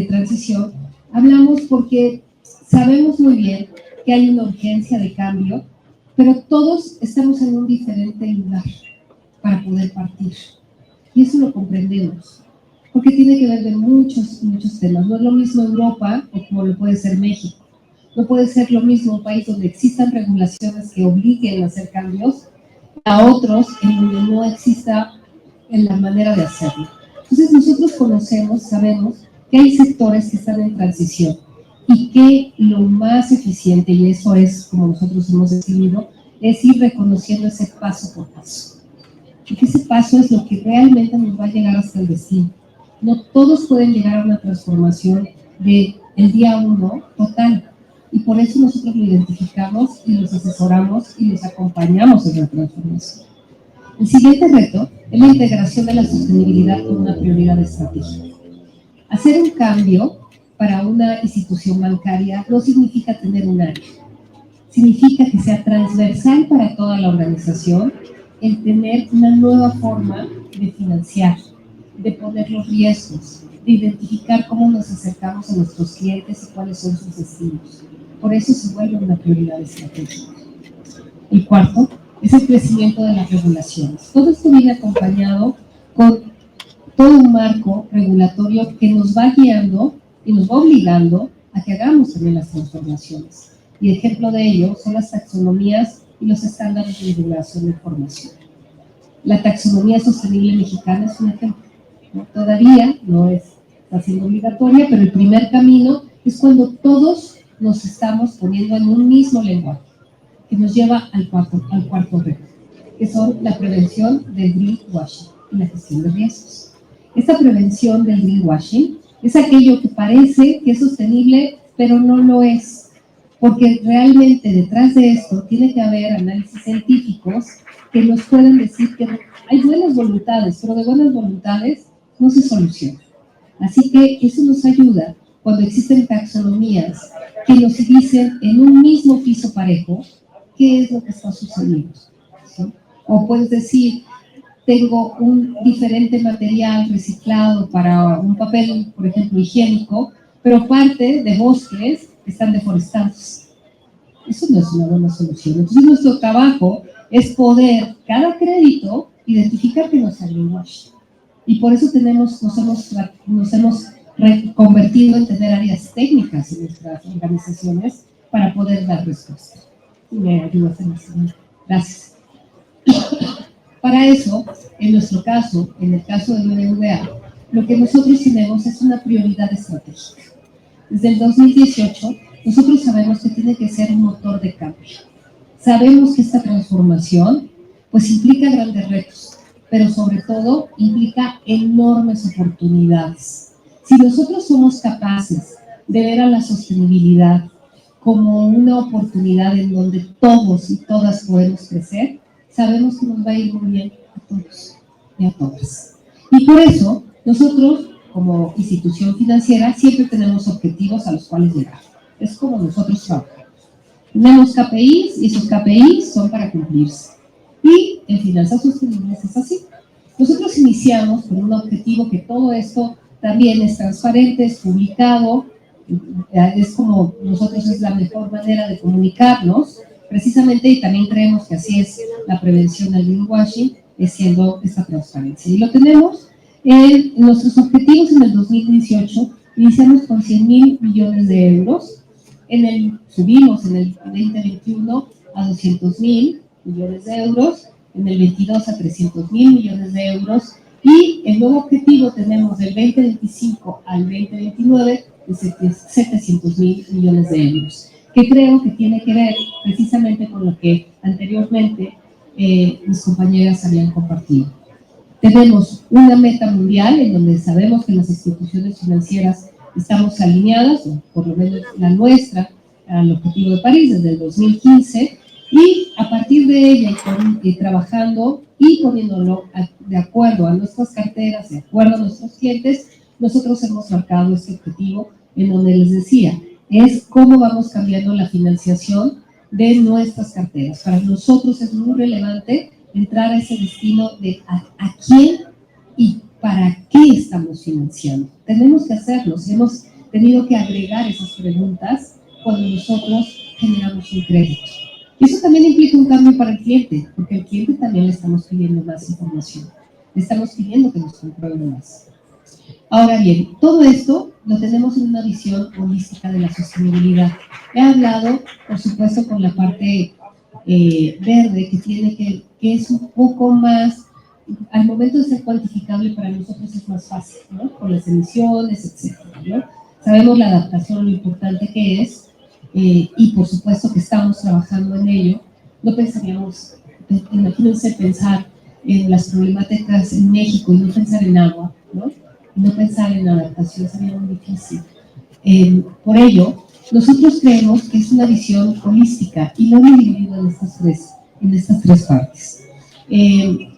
transición, hablamos porque sabemos muy bien que hay una urgencia de cambio, pero todos estamos en un diferente lugar para poder partir. Y eso lo comprendemos, porque tiene que ver de muchos temas. No es lo mismo Europa o como lo puede ser México. No puede ser lo mismo un país donde existan regulaciones que obliguen a hacer cambios a otros en donde no exista en la manera de hacerlo. Entonces nosotros conocemos, sabemos que hay sectores que están en transición y que lo más eficiente, y eso es como nosotros hemos decidido, es ir reconociendo ese paso por paso. Porque ese paso es lo que realmente nos va a llegar hasta el destino. No todos pueden llegar a una transformación del día 1 total. Y por eso nosotros lo identificamos y los asesoramos y los acompañamos en la transformación. El siguiente reto es la integración de la sostenibilidad como una prioridad estratégica. Hacer un cambio para una institución bancaria no significa tener un área. Significa que sea transversal para toda la organización el tener una nueva forma de financiar, de poner los riesgos, de identificar cómo nos acercamos a nuestros clientes y cuáles son sus destinos. Por eso se vuelve una prioridad estratégica. El cuarto es el crecimiento de las regulaciones. Todo esto viene acompañado con todo un marco regulatorio que nos va guiando y nos va obligando a que hagamos también las transformaciones. Y ejemplo de ello son las taxonomías y los estándares de divulgación de información. La taxonomía sostenible mexicana es un ejemplo. ¿No? Todavía no está siendo obligatoria, pero el primer camino es cuando todos nos estamos poniendo en un mismo lenguaje, que nos lleva al cuarto reto, que son la prevención del greenwashing y la gestión de riesgos. Esta prevención del greenwashing es aquello que parece que es sostenible, pero no lo es, porque realmente detrás de esto tiene que haber análisis científicos que nos pueden decir que hay buenas voluntades, pero de buenas voluntades no se soluciona. Así que eso nos ayuda cuando existen taxonomías que nos dicen en un mismo piso parejo qué es lo que está sucediendo, ¿sí? O puedes decir, tengo un diferente material reciclado para un papel, por ejemplo, higiénico, pero parte de bosques están deforestados. Eso no es una buena solución. Entonces, nuestro trabajo es poder, cada crédito, identificar que no sea greenwashing. Y por eso nos hemos reconvertido en tener áreas técnicas en nuestras organizaciones para poder dar respuesta. Me ayudas en la siguiente. Gracias. Para eso, en nuestro caso, en el caso de BBVA, lo que nosotros tenemos es una prioridad estratégica. Desde el 2018, nosotros sabemos que tiene que ser un motor de cambio. Sabemos que esta transformación pues implica grandes retos, pero sobre todo implica enormes oportunidades. Si nosotros somos capaces de ver a la sostenibilidad como una oportunidad en donde todos y todas podemos crecer, sabemos que nos va a ir muy bien a todos y a todas. Y por eso, nosotros, como institución financiera, siempre tenemos objetivos a los cuales llegar. Es como nosotros trabajamos. Tenemos KPIs y esos KPIs son para cumplirse. Y en finanzas sostenibles es así. Nosotros iniciamos con un objetivo que todo esto también es transparente, es publicado, es como nosotros es la mejor manera de comunicarnos, precisamente, y también creemos que así es la prevención del greenwashing, es siendo esta transparencia. Y lo tenemos en nuestros objetivos en el 2018, iniciamos con 100,000 millones de euros, subimos en el 2021 a 200,000 millones de euros, en el 22 a 300,000 millones de euros, y el nuevo objetivo tenemos del 2025 al 2029 de 700,000 millones de euros, que creo que tiene que ver precisamente con lo que anteriormente mis compañeras habían compartido. Tenemos una meta mundial en donde sabemos que las instituciones financieras estamos alineadas, o por lo menos la nuestra, al Objetivo de París desde el 2015, y a partir de ella y trabajando y poniéndolo de acuerdo a nuestras carteras, de acuerdo a nuestros clientes, nosotros hemos marcado este objetivo en donde les decía, es cómo vamos cambiando la financiación de nuestras carteras. Para nosotros es muy relevante entrar a ese destino de a quién y para qué estamos financiando. Tenemos que hacerlo, hemos tenido que agregar esas preguntas cuando nosotros generamos un crédito. Y eso también implica un cambio para el cliente, porque al cliente también le estamos pidiendo más información, le estamos pidiendo que nos compruebe más. Ahora bien, todo esto lo tenemos en una visión holística de la sostenibilidad. He hablado, por supuesto, con la parte verde, que es un poco más al momento de ser cuantificable para nosotros es más fácil, ¿no? Con las emisiones, etcétera, ¿no? Sabemos la adaptación, lo importante que es, y por supuesto que estamos trabajando en ello. No pensaríamos, imagínense pensar en las problemáticas en México y no pensar en agua, ¿no? Y no pensar en adaptación sería muy difícil. Por ello, nosotros creemos que es una visión holística y lo hemos dividido en estas tres partes.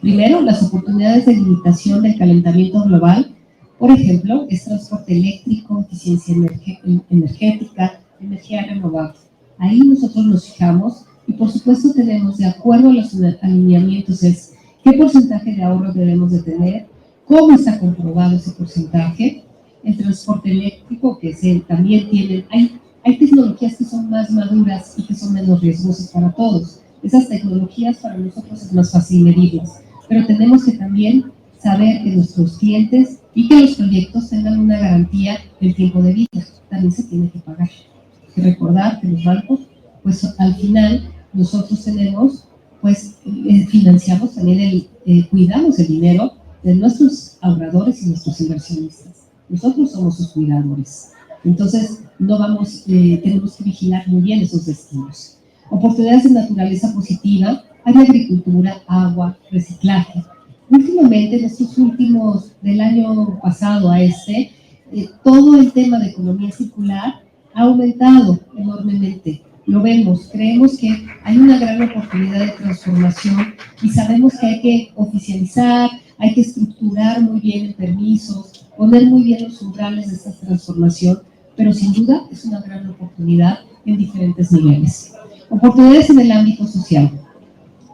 Primero, las oportunidades de limitación del calentamiento global, por ejemplo, es transporte eléctrico, eficiencia energética, energía renovable. Ahí nosotros nos fijamos y por supuesto tenemos, de acuerdo a los alineamientos, es qué porcentaje de ahorro debemos de tener, cómo está comprobado ese porcentaje. El transporte eléctrico, que también tienen, hay tecnologías que son más maduras y que son menos riesgosas para todos. Esas tecnologías para nosotros es más fácil medirlas, pero tenemos que también saber que nuestros clientes y que los proyectos tengan una garantía del tiempo de vida. También se tiene que pagar. Hay que recordar que los bancos, pues al final, nosotros tenemos, pues financiamos también cuidamos el dinero de nuestros ahorradores y nuestros inversionistas. Nosotros somos sus cuidadores. Entonces, tenemos que vigilar muy bien esos destinos. Oportunidades de naturaleza positiva, hay agricultura, agua, reciclaje. Últimamente, en estos últimos, del año pasado a todo el tema de economía circular ha aumentado enormemente. Lo vemos, creemos que hay una gran oportunidad de transformación y sabemos que hay que oficializar, hay que estructurar muy bien el permisos, poner muy bien los umbrales de esta transformación, pero sin duda es una gran oportunidad en diferentes niveles. Oportunidades en el ámbito social.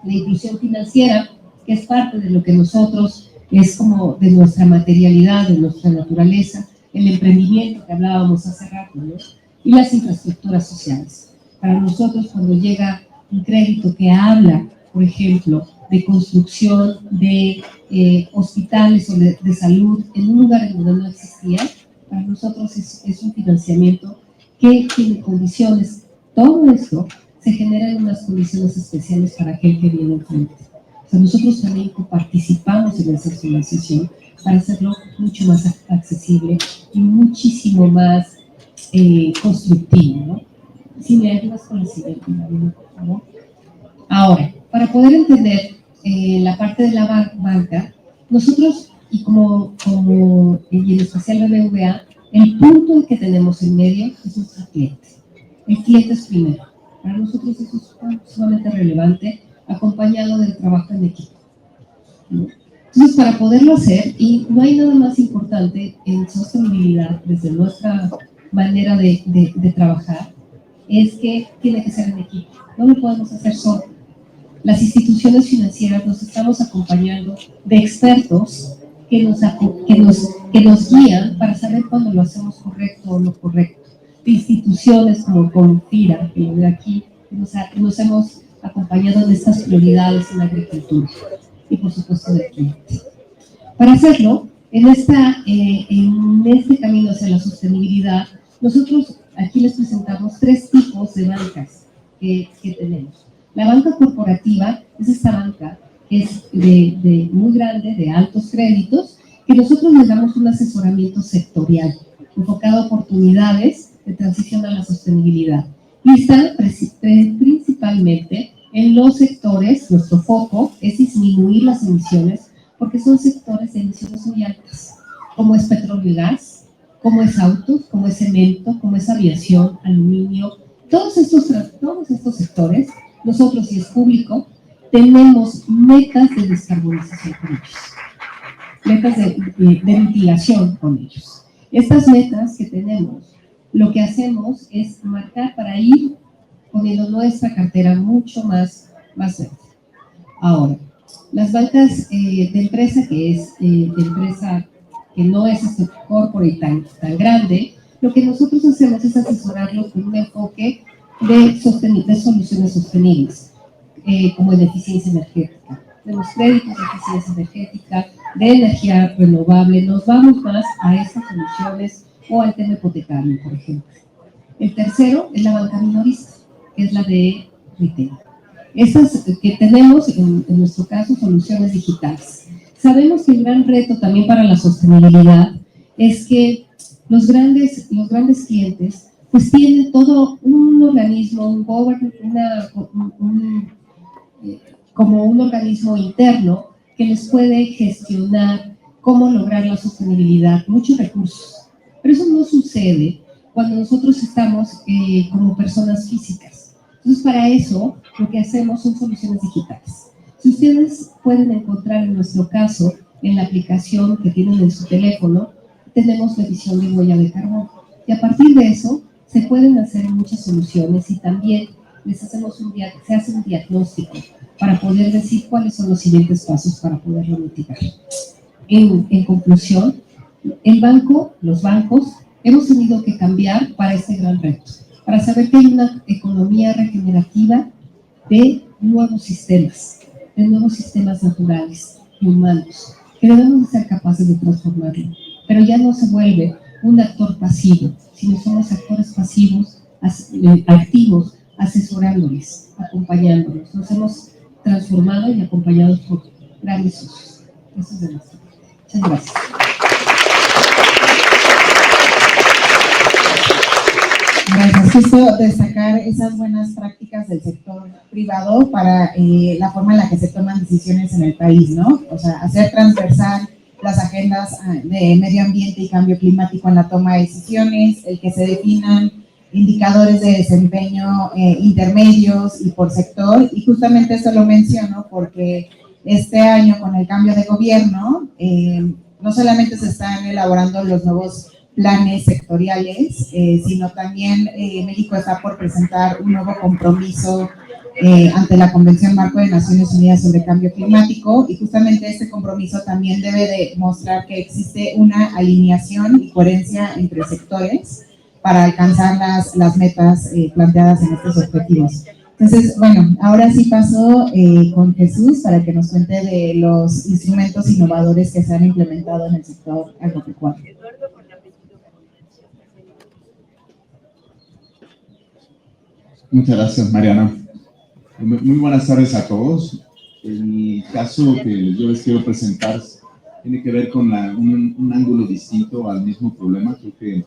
La inclusión financiera, que es parte de lo que nosotros, es como de nuestra materialidad, de nuestra naturaleza, el emprendimiento que hablábamos hace rato, ¿no? Y las infraestructuras sociales. Para nosotros, cuando llega un crédito que habla, por ejemplo, de construcción de hospitales o de salud en un lugar en donde no existía, para nosotros es un financiamiento que tiene condiciones. Todo esto se genera en unas condiciones especiales para aquel que viene enfrente. O sea, nosotros también participamos en esa financiación para hacerlo mucho más accesible y muchísimo más constructivo, ¿no? Si me ayudas con la siguiente, por favor. Ahora, para poder entender la parte de la banca, nosotros, y en especial BBVA, el punto en que tenemos en medio es nuestro cliente. El cliente es primero. Para nosotros eso es sumamente relevante, acompañado del trabajo en equipo. Entonces, para poderlo hacer, y no hay nada más importante en sostenibilidad desde nuestra manera de trabajar, es que tiene que ser en equipo. No lo podemos hacer solo. Las instituciones financieras nos estamos acompañando de expertos que nos guían para saber cuándo lo hacemos correcto o no correcto. De instituciones como Confira, que lo de aquí, que nos hemos acompañado de estas prioridades en la agricultura y por supuesto del cliente. Para hacerlo, en este camino hacia la sostenibilidad, nosotros aquí les presentamos 3 tipos de bancas que tenemos. La banca corporativa es esta banca que es muy grande, de altos créditos, que nosotros les damos un asesoramiento sectorial, enfocado a oportunidades de transición a la sostenibilidad. Y están principalmente en los sectores, nuestro foco es disminuir las emisiones, porque son sectores de emisiones muy altas, como es petróleo y gas, como es autos, como es cemento, como es aviación, aluminio. Todos estos sectores, nosotros, si es público, tenemos metas de descarbonización con ellos, metas de mitigación con ellos. Estas metas que tenemos, lo que hacemos es marcar para ir poniendo nuestra cartera mucho más verde. Ahora, las bancas de empresa, que es empresa que no es este corporate tan grande, lo que nosotros hacemos es asesorarlos con un enfoque de soluciones sostenibles, como en eficiencia energética. Tenemos créditos de eficiencia energética, de energía renovable, nos vamos más a estas soluciones o al tema hipotecario, por ejemplo. El tercero es la banca minorista, que es la de retail. Estas que tenemos, en nuestro caso, soluciones digitales. Sabemos que el gran reto también para la sostenibilidad es que los grandes clientes pues tienen todo un organismo, como un organismo interno que les puede gestionar cómo lograr la sostenibilidad, muchos recursos. Pero eso no sucede cuando nosotros estamos como personas físicas. Entonces, para eso, lo que hacemos son soluciones digitales. Si ustedes pueden encontrar en nuestro caso, en la aplicación que tienen en su teléfono, tenemos medición de huella de carbono. Y a partir de eso, se pueden hacer muchas soluciones y también se hace un diagnóstico para poder decir cuáles son los siguientes pasos para poderlo mitigar. En conclusión, los bancos, hemos tenido que cambiar para este gran reto, para saber que hay una economía regenerativa de nuevos sistemas naturales y humanos, que debemos de ser capaces de transformarlo. Pero ya no se vuelve un actor pasivo, sino somos actores pasivos, activos, asesorándoles, acompañándolos. Nos hemos transformado y acompañados por grandes socios. Eso es de nuestra parte. Muchas gracias. Gracias. Justo destacar esas buenas prácticas del sector privado para la forma en la que se toman decisiones en el país, ¿no? O sea, hacer transversal las agendas de medio ambiente y cambio climático en la toma de decisiones, el que se definan indicadores de desempeño intermedios y por sector, y justamente eso lo menciono porque este año con el cambio de gobierno no solamente se están elaborando los nuevos planes sectoriales, sino también México está por presentar un nuevo compromiso ante la Convención Marco de Naciones Unidas sobre Cambio Climático, y justamente este compromiso también debe de mostrar que existe una alineación y coherencia entre sectores para alcanzar las metas planteadas en estos objetivos. Entonces, bueno, ahora sí paso con Jesús para que nos cuente de los instrumentos innovadores que se han implementado en el sector agropecuario. Muchas gracias, Mariana. Muy buenas tardes a todos. El caso que yo les quiero presentar tiene que ver con un ángulo distinto al mismo problema. Creo que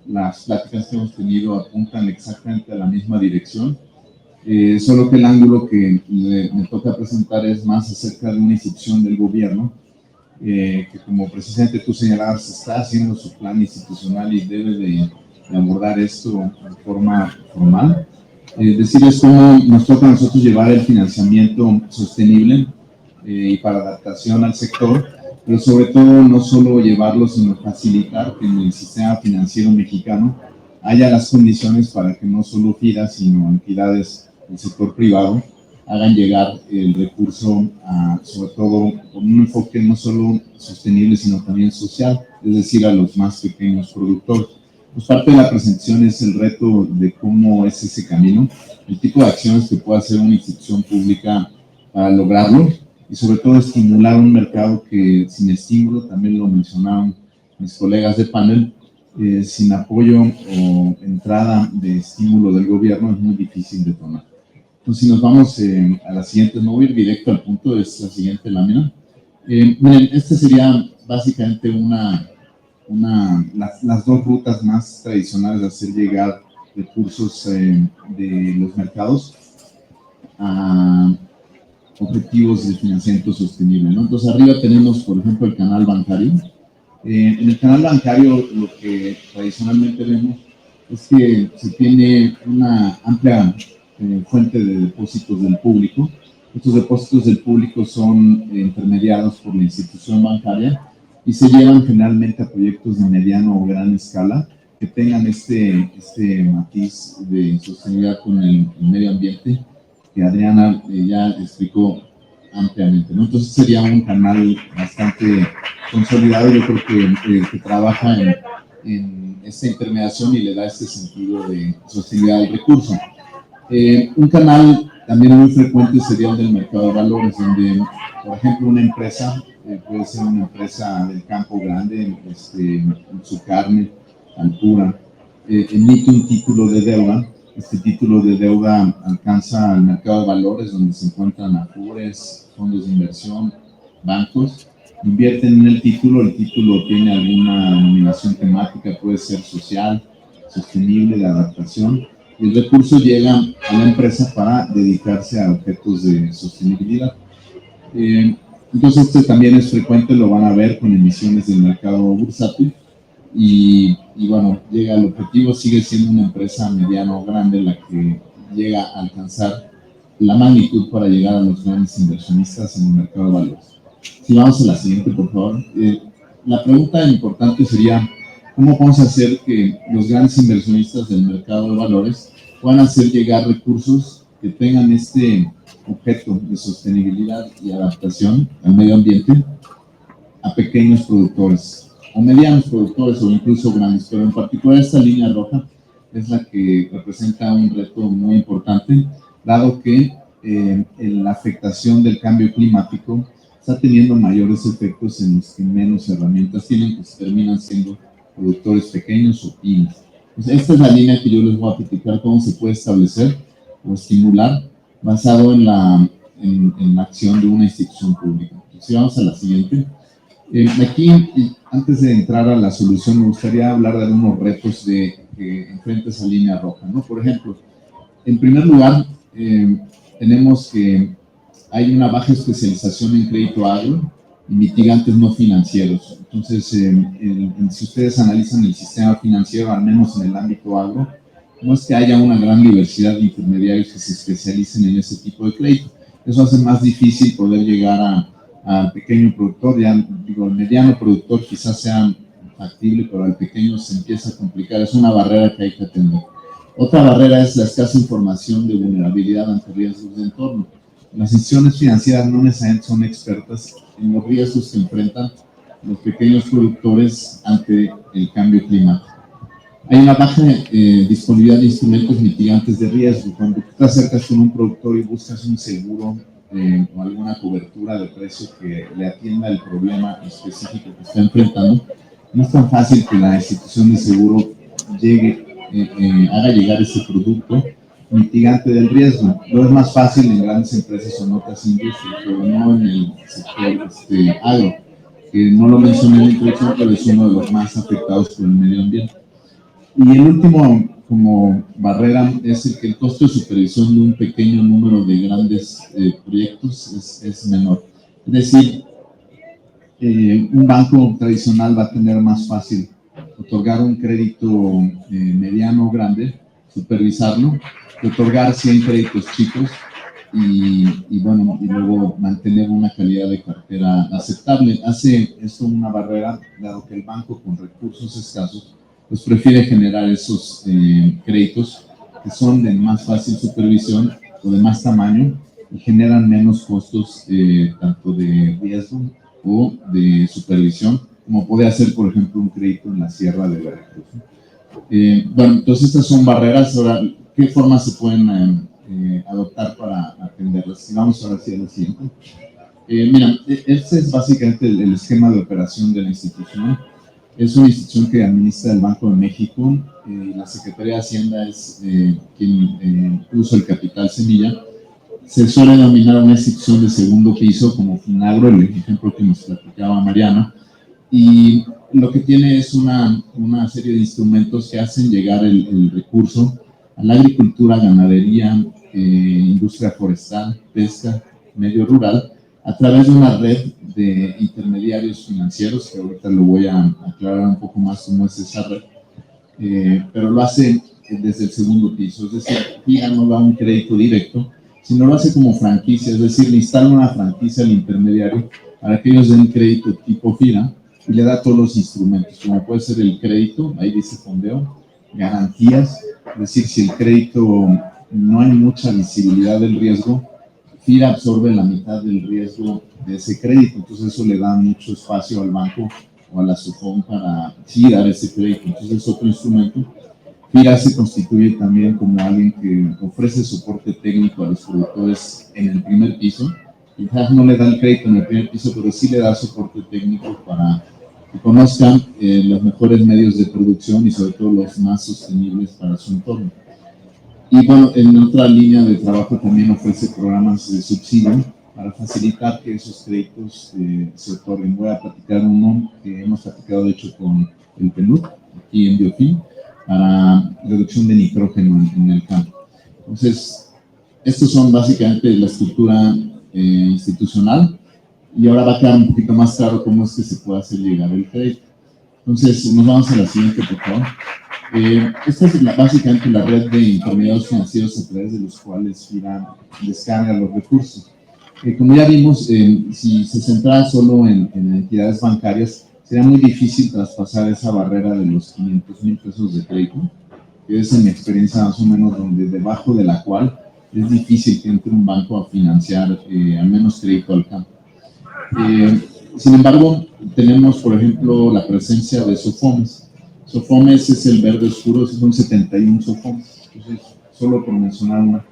las pláticas que hemos tenido apuntan exactamente a la misma dirección, solo que el ángulo que me toca presentar es más acerca de una institución del gobierno, que como precisamente tú señalabas, está haciendo su plan institucional y debe de abordar esto de forma formal. Decirles cómo nos toca a nosotros llevar el financiamiento sostenible y para adaptación al sector, pero sobre todo no solo llevarlo, sino facilitar que en el sistema financiero mexicano haya las condiciones para que no solo FIRA, sino entidades del sector privado hagan llegar el recurso sobre todo con un enfoque no solo sostenible, sino también social, es decir, a los más pequeños productores. Pues parte de la presentación es el reto de cómo es ese camino, el tipo de acciones que puede hacer una institución pública para lograrlo y sobre todo estimular un mercado que sin estímulo, también lo mencionaron mis colegas de panel, sin apoyo o entrada de estímulo del gobierno es muy difícil de tomar. Entonces, si nos vamos a la siguiente, no voy a ir directo al punto, es la siguiente lámina. Miren, este sería básicamente las dos rutas más tradicionales de hacer llegar recursos de los mercados a objetivos de financiamiento sostenible, ¿no? Entonces, arriba tenemos, por ejemplo, el canal bancario. En el canal bancario, lo que tradicionalmente vemos es que se tiene una amplia fuente de depósitos del público. Estos depósitos del público son intermediados por la institución bancaria y se llevan generalmente a proyectos de mediano o gran escala que tengan este matiz de sostenibilidad con el medio ambiente que Adriana ya explicó ampliamente, ¿no? Entonces sería un canal bastante consolidado, yo creo que trabaja en esta intermediación y le da este sentido de sostenibilidad del recurso. Un canal también muy frecuente sería el del mercado de valores, donde, por ejemplo, una empresa, puede ser una empresa del campo grande, su carne, altura, emite un título de deuda. Este título de deuda alcanza al mercado de valores, donde se encuentran afores, fondos de inversión, bancos, invierten en el título tiene alguna denominación temática, puede ser social, sostenible, de adaptación, y el recurso llega a la empresa para dedicarse a objetos de sostenibilidad. Entonces este también es frecuente, lo van a ver con emisiones del mercado bursátil, y bueno, llega al objetivo, sigue siendo una empresa mediana o grande la que llega a alcanzar la magnitud para llegar a los grandes inversionistas en el mercado de valores. Si vamos a la siguiente, por favor. La pregunta importante sería, ¿cómo podemos hacer que los grandes inversionistas del mercado de valores puedan hacer llegar recursos que tengan este objeto de sostenibilidad y adaptación al medio ambiente a pequeños productores, o medianos productores, o incluso grandes? Pero en particular esta línea roja es la que representa un reto muy importante, dado que la afectación del cambio climático está teniendo mayores efectos en los que menos herramientas tienen, que terminan siendo productores pequeños o pymes. Entonces, esta es la línea que yo les voy a platicar cómo se puede establecer o estimular basado en la acción de una institución pública. Si vamos a la siguiente. Aquí, antes de entrar a la solución, me gustaría hablar de algunos retos que enfrenta esa línea roja, ¿no? Por ejemplo, en primer lugar, tenemos que hay una baja especialización en crédito agro y mitigantes no financieros. Entonces, si ustedes analizan el sistema financiero, al menos en el ámbito agro, no es que haya una gran diversidad de intermediarios que se especialicen en ese tipo de crédito. Eso hace más difícil poder llegar al pequeño productor. Ya digo, el mediano productor quizás sea factible, pero al pequeño se empieza a complicar. Es una barrera que hay que atender. Otra barrera es la escasa información de vulnerabilidad ante riesgos de entorno. Las instituciones financieras no necesariamente son expertas en los riesgos que enfrentan los pequeños productores ante el cambio climático. Hay una baja disponibilidad de instrumentos mitigantes de riesgo. Cuando tú te acercas con un productor y buscas un seguro o alguna cobertura de precio que le atienda el problema específico que está enfrentando, no es tan fácil que la institución de seguro haga llegar ese producto mitigante del riesgo. Lo es más fácil en grandes empresas o en otras industrias, pero no en el sector agro, que no lo mencioné en la introducción, pero es uno de los más afectados por el medio ambiente. Y el último, como barrera, es el que el costo de supervisión de un pequeño número de grandes proyectos es menor. Es decir, un banco tradicional va a tener más fácil otorgar un crédito mediano o grande, supervisarlo, otorgar 100 créditos chicos y luego mantener una calidad de cartera aceptable. Hace esto una barrera, dado que el banco con recursos escasos pues prefiere generar esos créditos que son de más fácil supervisión o de más tamaño y generan menos costos tanto de riesgo o de supervisión, como puede hacer, por ejemplo, un crédito en la Sierra de Veracruz. Entonces estas son barreras. Ahora, ¿qué formas se pueden adoptar para atenderlas? Si vamos ahora hacia la siguiente. Mira, este es básicamente el esquema de operación de la institución. Es una institución que administra el Banco de México. La Secretaría de Hacienda es quien puso el capital semilla. Se suele denominar una institución de segundo piso, como Finagro, el ejemplo que nos platicaba Mariana. Y lo que tiene es una serie de instrumentos que hacen llegar el recurso a la agricultura, ganadería, industria forestal, pesca, medio rural, a través de una red de intermediarios financieros, que ahorita lo voy a aclarar un poco más cómo es esa red, pero lo hace desde el segundo piso. Es decir, FIRA no da un crédito directo, sino lo hace como franquicia, es decir, le instala una franquicia al intermediario para que ellos den crédito tipo FIRA y le da todos los instrumentos, como puede ser el crédito, ahí dice fondeo, garantías, es decir, si el crédito no hay mucha visibilidad del riesgo, FIRA absorbe la mitad del riesgo de ese crédito, entonces eso le da mucho espacio al banco o a la SOFOM para sí dar ese crédito. Entonces es otro instrumento. FIRA se constituye también como alguien que ofrece soporte técnico a los productores en el primer piso. Quizás no le da el crédito en el primer piso, pero sí le da soporte técnico para que conozcan los mejores medios de producción y sobre todo los más sostenibles para su entorno. Y bueno, en otra línea de trabajo también ofrece programas de subsidio para facilitar que esos créditos se otorguen. Voy a platicar uno que hemos platicado de hecho con el PNUD, aquí en Biofin, para reducción de nitrógeno en el campo. Entonces, estos son básicamente la estructura institucional, y ahora va a quedar un poquito más claro cómo es que se puede hacer llegar el crédito. Entonces, nos vamos a la siguiente, por favor. Esta es básicamente la red de intermediarios financieros a través de los cuales FIRA descarga los recursos. Como ya vimos, si se centrara solo en entidades bancarias, sería muy difícil traspasar esa barrera de los 500,000 pesos de crédito, que es en mi experiencia más o menos donde debajo de la cual es difícil que entre un banco a financiar al menos crédito al campo. Sin embargo, tenemos, por ejemplo, la presencia de SOFOMES. SOFOMES es el verde oscuro, son 71 SOFOMES. Entonces, solo por mencionar una.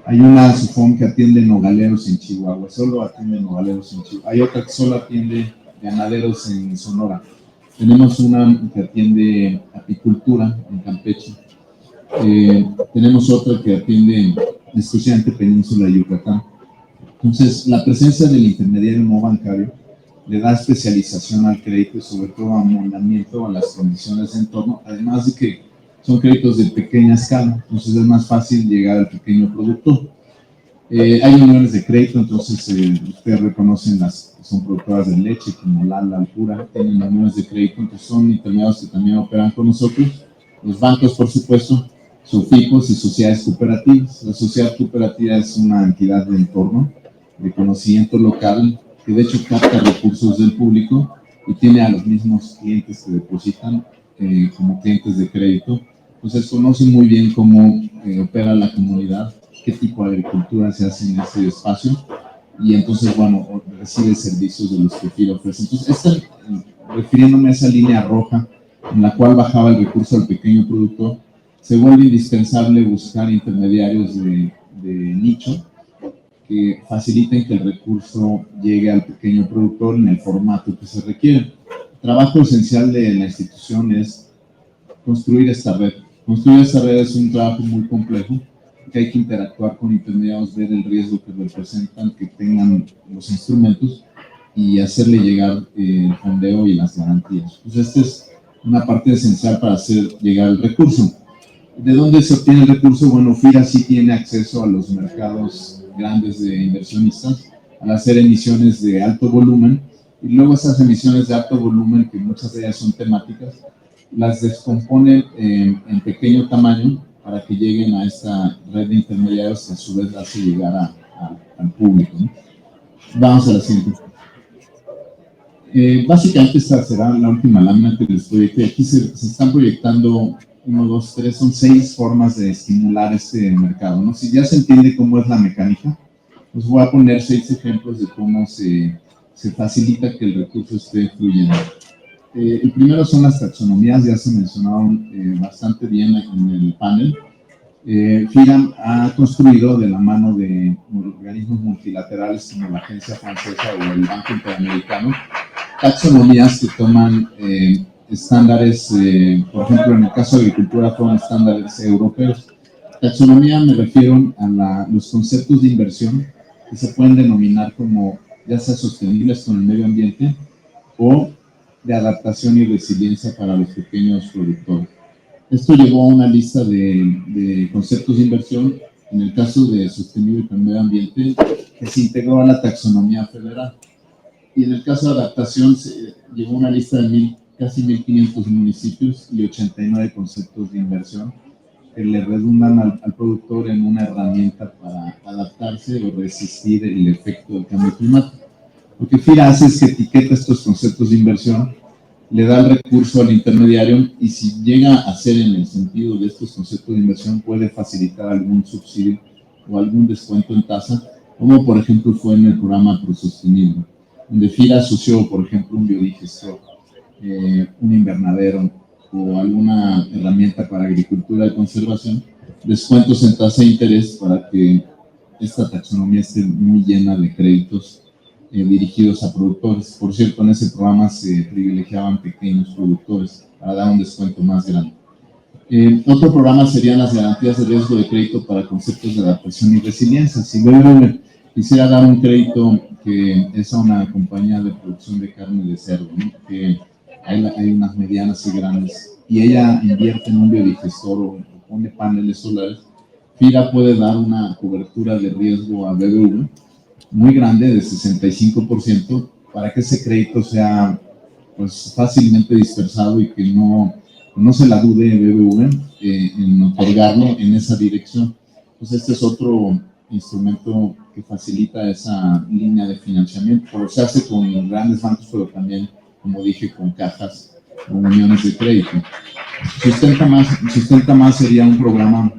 Hay una SOFOM que atiende nogaleros en Chihuahua, solo atiende nogaleros en Chihuahua. Hay otra que solo atiende ganaderos en Sonora. Tenemos una que atiende apicultura en Campeche. Tenemos otra que atiende exclusivamente Península de Yucatán. Entonces, la presencia del intermediario no bancario le da especialización al crédito y sobre todo amoldamiento a las condiciones de entorno, además de que son créditos de pequeña escala, entonces es más fácil llegar al pequeño productor. Hay uniones de crédito, entonces ustedes reconocen las que son productoras de leche, como Lala, Alpura, tienen uniones de crédito, entonces son intermediarios que también operan con nosotros. Los bancos, por supuesto, SOFIPOS y sociedades cooperativas. La sociedad cooperativa es una entidad de entorno, de conocimiento local, que de hecho capta recursos del público y tiene a los mismos clientes que depositan como clientes de crédito. Entonces conoce muy bien cómo opera la comunidad, qué tipo de agricultura se hace en ese espacio y entonces, bueno, recibe servicios de los que FIRA ofrece. Entonces, refiriéndome a esa línea roja en la cual bajaba el recurso al pequeño productor, se vuelve indispensable buscar intermediarios de nicho que faciliten que el recurso llegue al pequeño productor en el formato que se requiere. El trabajo esencial de la institución es construir esta red. Construir esta red es un trabajo muy complejo, que hay que interactuar con intermediarios, ver el riesgo que representan, que tengan los instrumentos y hacerle llegar el fondeo y las garantías. Pues esta es una parte esencial para hacer llegar el recurso. ¿De dónde se obtiene el recurso? Bueno, FIRA sí tiene acceso a los mercados grandes de inversionistas al hacer emisiones de alto volumen y luego esas emisiones de alto volumen, que muchas de ellas son temáticas, las descompone en pequeño tamaño para que lleguen a esta red de intermediarios y a su vez hace llegar al público, ¿no? Vamos a la siguiente. Básicamente esta será la última lámina que les proyecté. Aquí se están proyectando 1, 2, 3, son 6 formas de estimular este mercado, ¿no? Si ya se entiende cómo es la mecánica, pues voy a poner 6 ejemplos de cómo se facilita que el recurso esté fluyendo. El primero son las taxonomías, ya se mencionaron bastante bien en el panel. FIRA ha construido de la mano de organismos multilaterales como la Agencia Francesa o el Banco Interamericano taxonomías que toman estándares, por ejemplo, en el caso de agricultura fueron estándares europeos. Taxonomía me refiero a los conceptos de inversión que se pueden denominar como ya sea sostenibles con el medio ambiente o de adaptación y resiliencia para los pequeños productores. Esto llevó a una lista de conceptos de inversión, en el caso de sostenible con el medio ambiente, que se integró a la taxonomía federal. Y en el caso de adaptación se llevó una lista de casi 1.500 municipios y 89 conceptos de inversión que le redundan al productor en una herramienta para adaptarse o resistir el efecto del cambio climático. Lo que FIRA hace es que etiqueta estos conceptos de inversión, le da el recurso al intermediario y si llega a ser en el sentido de estos conceptos de inversión puede facilitar algún subsidio o algún descuento en tasa, como por ejemplo fue en el programa ProSostenible, donde FIRA asoció, por ejemplo, un biodigestor, un invernadero o alguna herramienta para agricultura de conservación, descuentos en tasa de interés para que esta taxonomía esté muy llena de créditos dirigidos a productores. Por cierto, en ese programa se privilegiaban pequeños productores para dar un descuento más grande. Otro programa serían las garantías de riesgo de crédito para conceptos de adaptación y resiliencia. Si luego quisiera dar un crédito que es a una compañía de producción de carne de cerdo, ¿no? Que hay unas medianas y grandes, y ella invierte en un biodigestor o pone paneles solares. FIRA puede dar una cobertura de riesgo a BBV muy grande, de 65%, para que ese crédito sea pues fácilmente dispersado y que no se la dude BBV en otorgarlo en esa dirección. Pues este es otro instrumento que facilita esa línea de financiamiento, pero se hace con grandes bancos, pero también, como dije, con cajas o uniones de crédito. Sustenta más sería un programa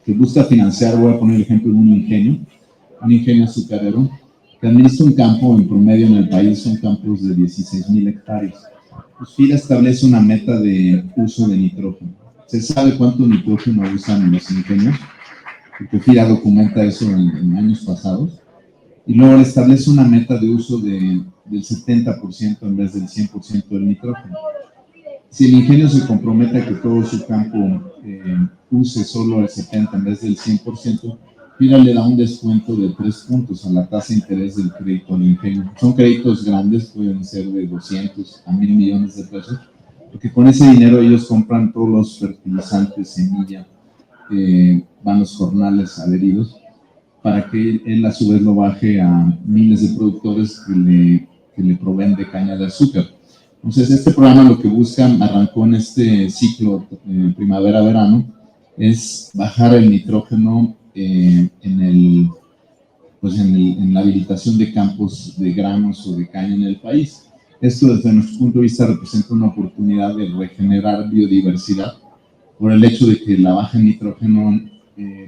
que busca financiar, voy a poner el ejemplo de un ingenio azucarero, que administra un campo en promedio en el país, son campos de 16,000 hectáreas. Pues FIRA establece una meta de uso de nitrógeno. ¿Se sabe cuánto nitrógeno usan los ingenios? Porque FIRA documenta eso en años pasados. Y luego le establece una meta de uso del 70% en vez del 100% del nitrógeno. Si el ingenio se compromete a que todo su campo use solo el 70% en vez del 100%, FIRA le da un descuento de 3 puntos a la tasa de interés del crédito al ingenio. Son créditos grandes, pueden ser de 200 a 1,000 millones de pesos, porque con ese dinero ellos compran todos los fertilizantes, semilla, vanos jornales adheridos, para que él a su vez lo baje a miles de productores que le proveen de caña de azúcar. Entonces, este programa lo que busca, arrancó en este ciclo primavera-verano, es bajar el nitrógeno en la habilitación de campos de granos o de caña en el país. Esto, desde nuestro punto de vista, representa una oportunidad de regenerar biodiversidad por el hecho de que la baja en nitrógeno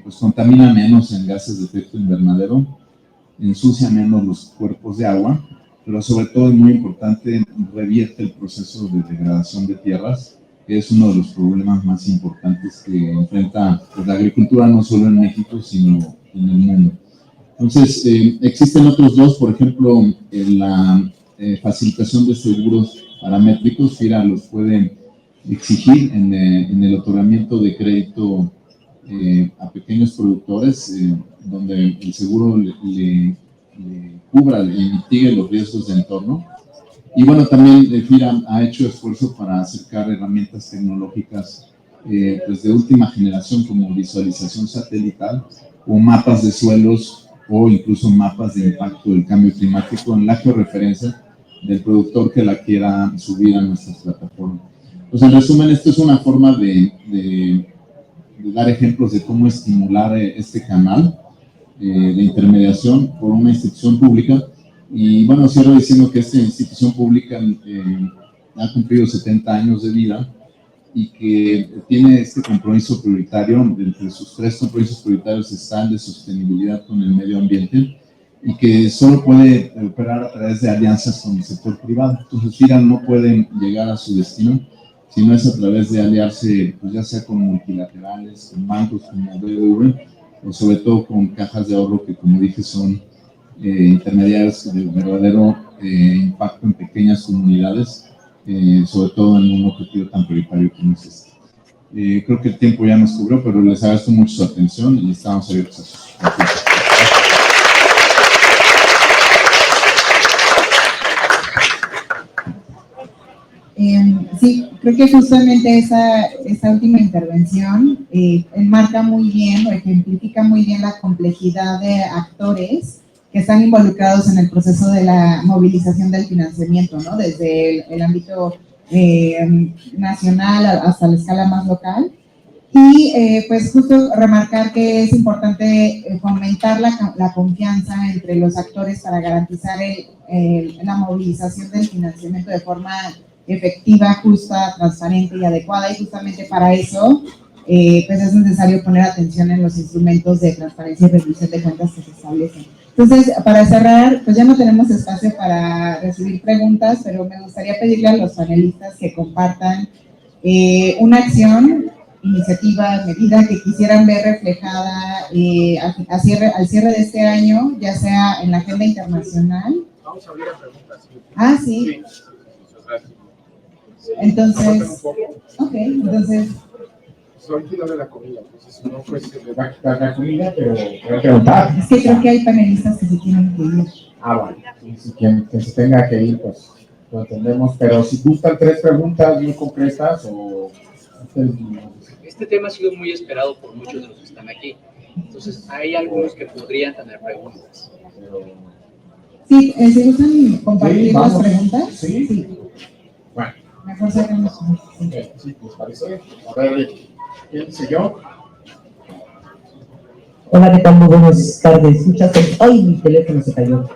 pues contamina menos en gases de efecto invernadero, ensucia menos los cuerpos de agua, pero sobre todo es muy importante, revierte el proceso de degradación de tierras, que es uno de los problemas más importantes que enfrenta pues, la agricultura, no solo en México, sino en el mundo. Entonces, existen otros dos, por ejemplo, en la facilitación de seguros paramétricos. FIRA los puede exigir en el otorgamiento de crédito a pequeños productores, donde el seguro le cubra y mitigue los riesgos de entorno. Y bueno, también FIRA ha hecho esfuerzo para acercar herramientas tecnológicas pues de última generación, como visualización satelital o mapas de suelos o incluso mapas de impacto del cambio climático en la georreferencia del productor que la quiera subir a nuestras plataformas. Pues en resumen, esto es una forma de dar ejemplos de cómo estimular este canal de intermediación por una institución pública. Y bueno, cierro diciendo que esta institución pública ha cumplido 70 años de vida y que tiene este compromiso prioritario. Entre sus 3 compromisos prioritarios está el de sostenibilidad con el medio ambiente, y que solo puede operar a través de alianzas con el sector privado. Entonces, FIRA no puede llegar a su destino si no es a través de aliarse, pues ya sea con multilaterales, con bancos como BBV, o sobre todo con cajas de ahorro que, como dije, son intermediarios de verdadero impacto en pequeñas comunidades, sobre todo en un objetivo tan prioritario como es este. Creo que el tiempo ya nos cubrió, pero les agradezco mucho su atención y estamos abiertos a sus preguntas. Sí, creo que justamente esa última intervención enmarca muy bien o ejemplifica muy bien la complejidad de actores que están involucrados en el proceso de la movilización del financiamiento, ¿no? Desde el ámbito nacional hasta la escala más local. Y pues justo remarcar que es importante fomentar la confianza entre los actores para garantizar la movilización del financiamiento de forma efectiva, justa, transparente y adecuada, y justamente para eso pues es necesario poner atención en los instrumentos de transparencia y rendición de cuentas que se establecen. Entonces, para cerrar, pues ya no tenemos espacio para recibir preguntas, pero me gustaría pedirle a los panelistas que compartan una acción, iniciativa, medida que quisieran ver reflejada al cierre de este año, ya sea en la agenda internacional. Vamos a abrir a preguntas. Ah, sí. Entonces, ok, entonces, Ahorita iba a la comida, entonces si no, pues se le va a quitar la comida, pero voy a preguntar. Es que creo que hay panelistas que se tienen que ir. Bueno, y si quien se tenga que ir, pues lo entendemos, pero si gustan 3 preguntas muy concretas o... Este tema ha sido muy esperado por muchos de los que están aquí, entonces hay algunos que podrían tener preguntas. Sí, ¿se gustan compartir Sí, las vamos. preguntas? Sí. Bueno. Mejor sacamos. Sí, ¿les parece? A ver, ¿quién soy yo? Hola, ¿qué tal? Muy buenas tardes. Muchas gracias. ¡Ay, mi teléfono se cayó!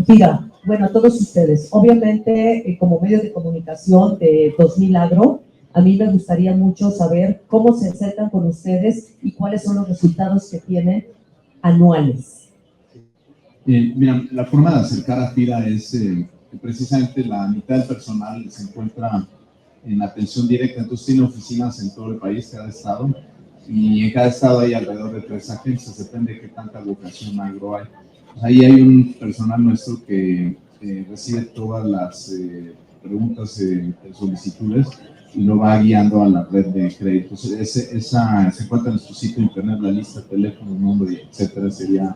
Mira, bueno, a todos ustedes, obviamente, como medio de comunicación de 2000 Agro, a mí me gustaría mucho saber cómo se acercan con ustedes y cuáles son los resultados que tienen anuales. Mira, la forma de acercar a FIRA es que precisamente la mitad del personal se encuentra en atención directa, entonces tiene oficinas en todo el país, cada estado, y en cada estado hay alrededor de 3 agencias, depende de qué tanta vocación agro hay. Ahí hay un personal nuestro que recibe todas las preguntas, solicitudes, y lo va guiando a la red de créditos. Se encuentra en nuestro sitio de internet, la lista, teléfono, nombre, etcétera, sería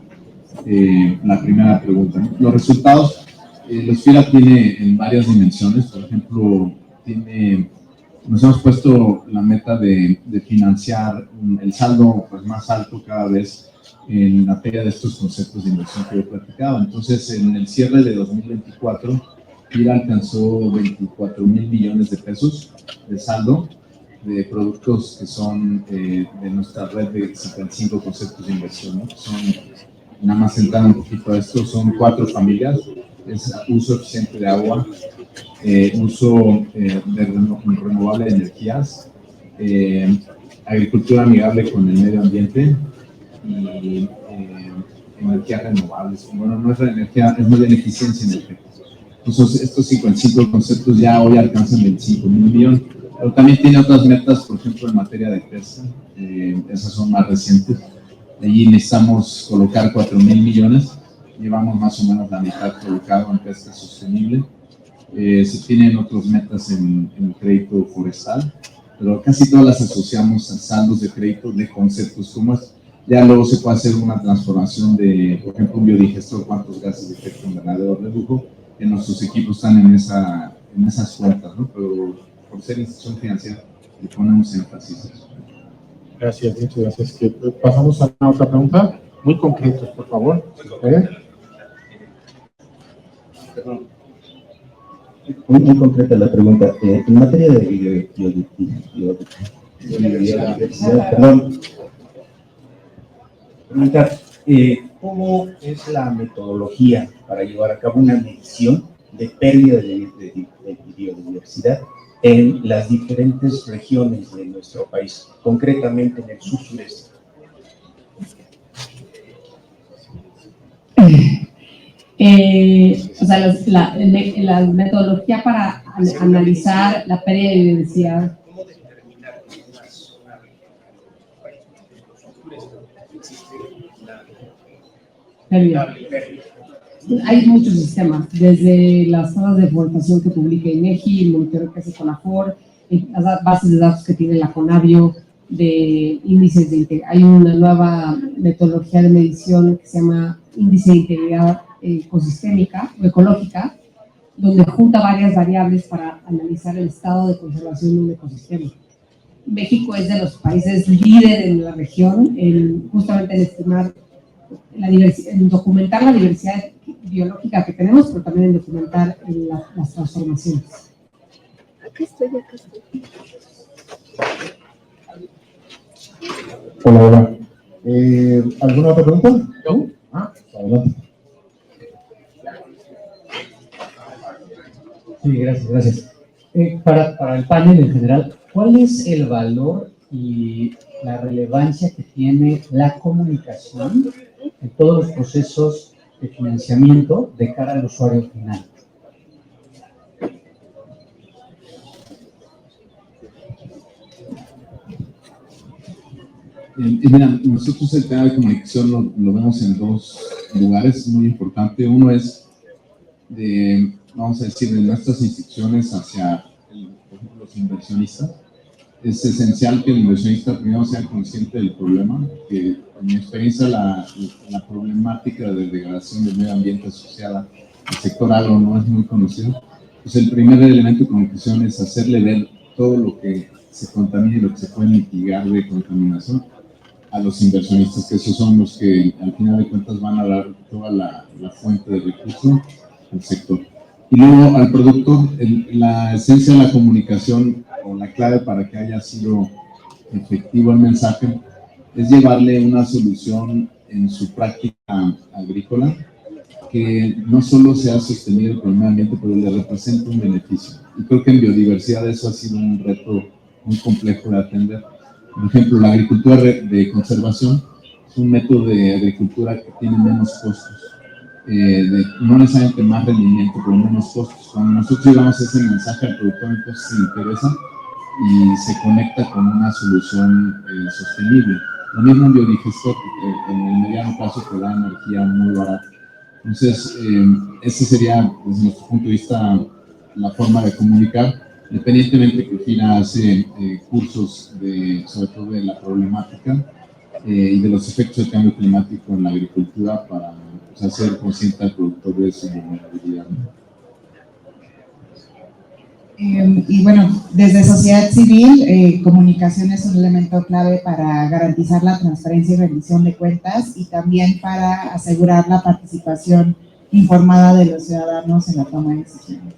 la primera pregunta, ¿no? Los resultados, los FIRA tiene en varias dimensiones. Por ejemplo, nos hemos puesto la meta de financiar el saldo pues, más alto cada vez en materia de estos conceptos de inversión que yo he platicado. Entonces, en el cierre de 2024, FIRA alcanzó 24,000 millones de pesos de saldo de productos que son de nuestra red de 55 conceptos de inversión, ¿no? Son, nada más entrando un poquito a esto, son 4 familias: es uso eficiente de agua, uso de renovable energías, agricultura amigable con el medio ambiente y energías renovables. Bueno, no es energía, es más bien eficiencia energética. Entonces, estos 55 conceptos ya hoy alcanzan 25,000 millones, pero también tiene otras metas, por ejemplo, en materia de pesca, esas son más recientes. Allí necesitamos colocar 4,000 millones, llevamos más o menos la mitad colocado en pesca sostenible. Se tienen otras metas en el crédito forestal, pero casi todas las asociamos a saldos de crédito de conceptos como este. Ya luego se puede hacer una transformación de, por ejemplo, un biodigestor, cuántos gases de efecto invernadero redujo, que nuestros equipos están en esas cuentas, ¿no? Pero por ser institución financiera le ponemos énfasis a eso. Gracias, muchas gracias. Pasamos a una otra pregunta. Muy concretos, por favor. Muy concreta la pregunta. En materia de biodiversidad, perdón, preguntar, ¿cómo es la metodología para llevar a cabo una medición de pérdida de biodiversidad en las diferentes regiones de nuestro país, concretamente en el sur-sureste? O sea, la metodología para analizar la pérdida de biodiversidad. ¿Cómo determinar que una zona existe la pérdida? Hay muchos sistemas, desde las tablas de deforestación que publica INEGI, el monitoreo que hace CONAFOR, las bases de datos que tiene la CONABIO, de índices de integridad. Hay una nueva metodología de medición que se llama índice de integridad ecosistémica o ecológica, donde junta varias variables para analizar el estado de conservación de un ecosistema. México es de los países líderes en la región, justamente en estimar la diversidad, en documentar la diversidad biológica que tenemos, pero también en documentar las transformaciones. Acá estoy. Hola. ¿Alguna otra pregunta? No. Adelante. Sí, gracias. Para el panel en general, ¿cuál es el valor y la relevancia que tiene la comunicación en todos los procesos de financiamiento de cara al usuario final? Mira, nosotros el tema de comunicación lo vemos en 2 lugares muy importantes. Uno es vamos a decir, de nuestras instituciones hacia los inversionistas. Es esencial que el inversionista primero sea consciente del problema, que en mi experiencia la problemática de degradación del medio ambiente asociada al sector agro no es muy conocida. Pues el primer elemento de comunicación es hacerle ver todo lo que se contamina y lo que se puede mitigar de contaminación a los inversionistas, que esos son los que al final de cuentas van a dar toda la fuente de recursos al sector. Y luego al productor, la esencia de la comunicación o la clave para que haya sido efectivo el mensaje es llevarle una solución en su práctica agrícola que no solo sea sostenido con el medio ambiente, pero le representa un beneficio. Y creo que en biodiversidad eso ha sido un reto muy complejo de atender. Por ejemplo, la agricultura de conservación es un método de agricultura que tiene menos costos. No necesariamente más rendimiento, pero menos costos. Cuando nosotros llevamos ese mensaje al productor, entonces se interesa y se conecta con una solución sostenible. Lo mismo en biodigestor, que en el mediano plazo te da energía muy barata. Entonces, ese sería, desde nuestro punto de vista, la forma de comunicar, independientemente que FIRA hace cursos sobre todo de la problemática y de los efectos del cambio climático en la agricultura para hacer consciente al productor de su vulnerabilidad. Y bueno, desde sociedad civil, comunicación es un elemento clave para garantizar la transparencia y rendición de cuentas y también para asegurar la participación informada de los ciudadanos en la toma de decisiones.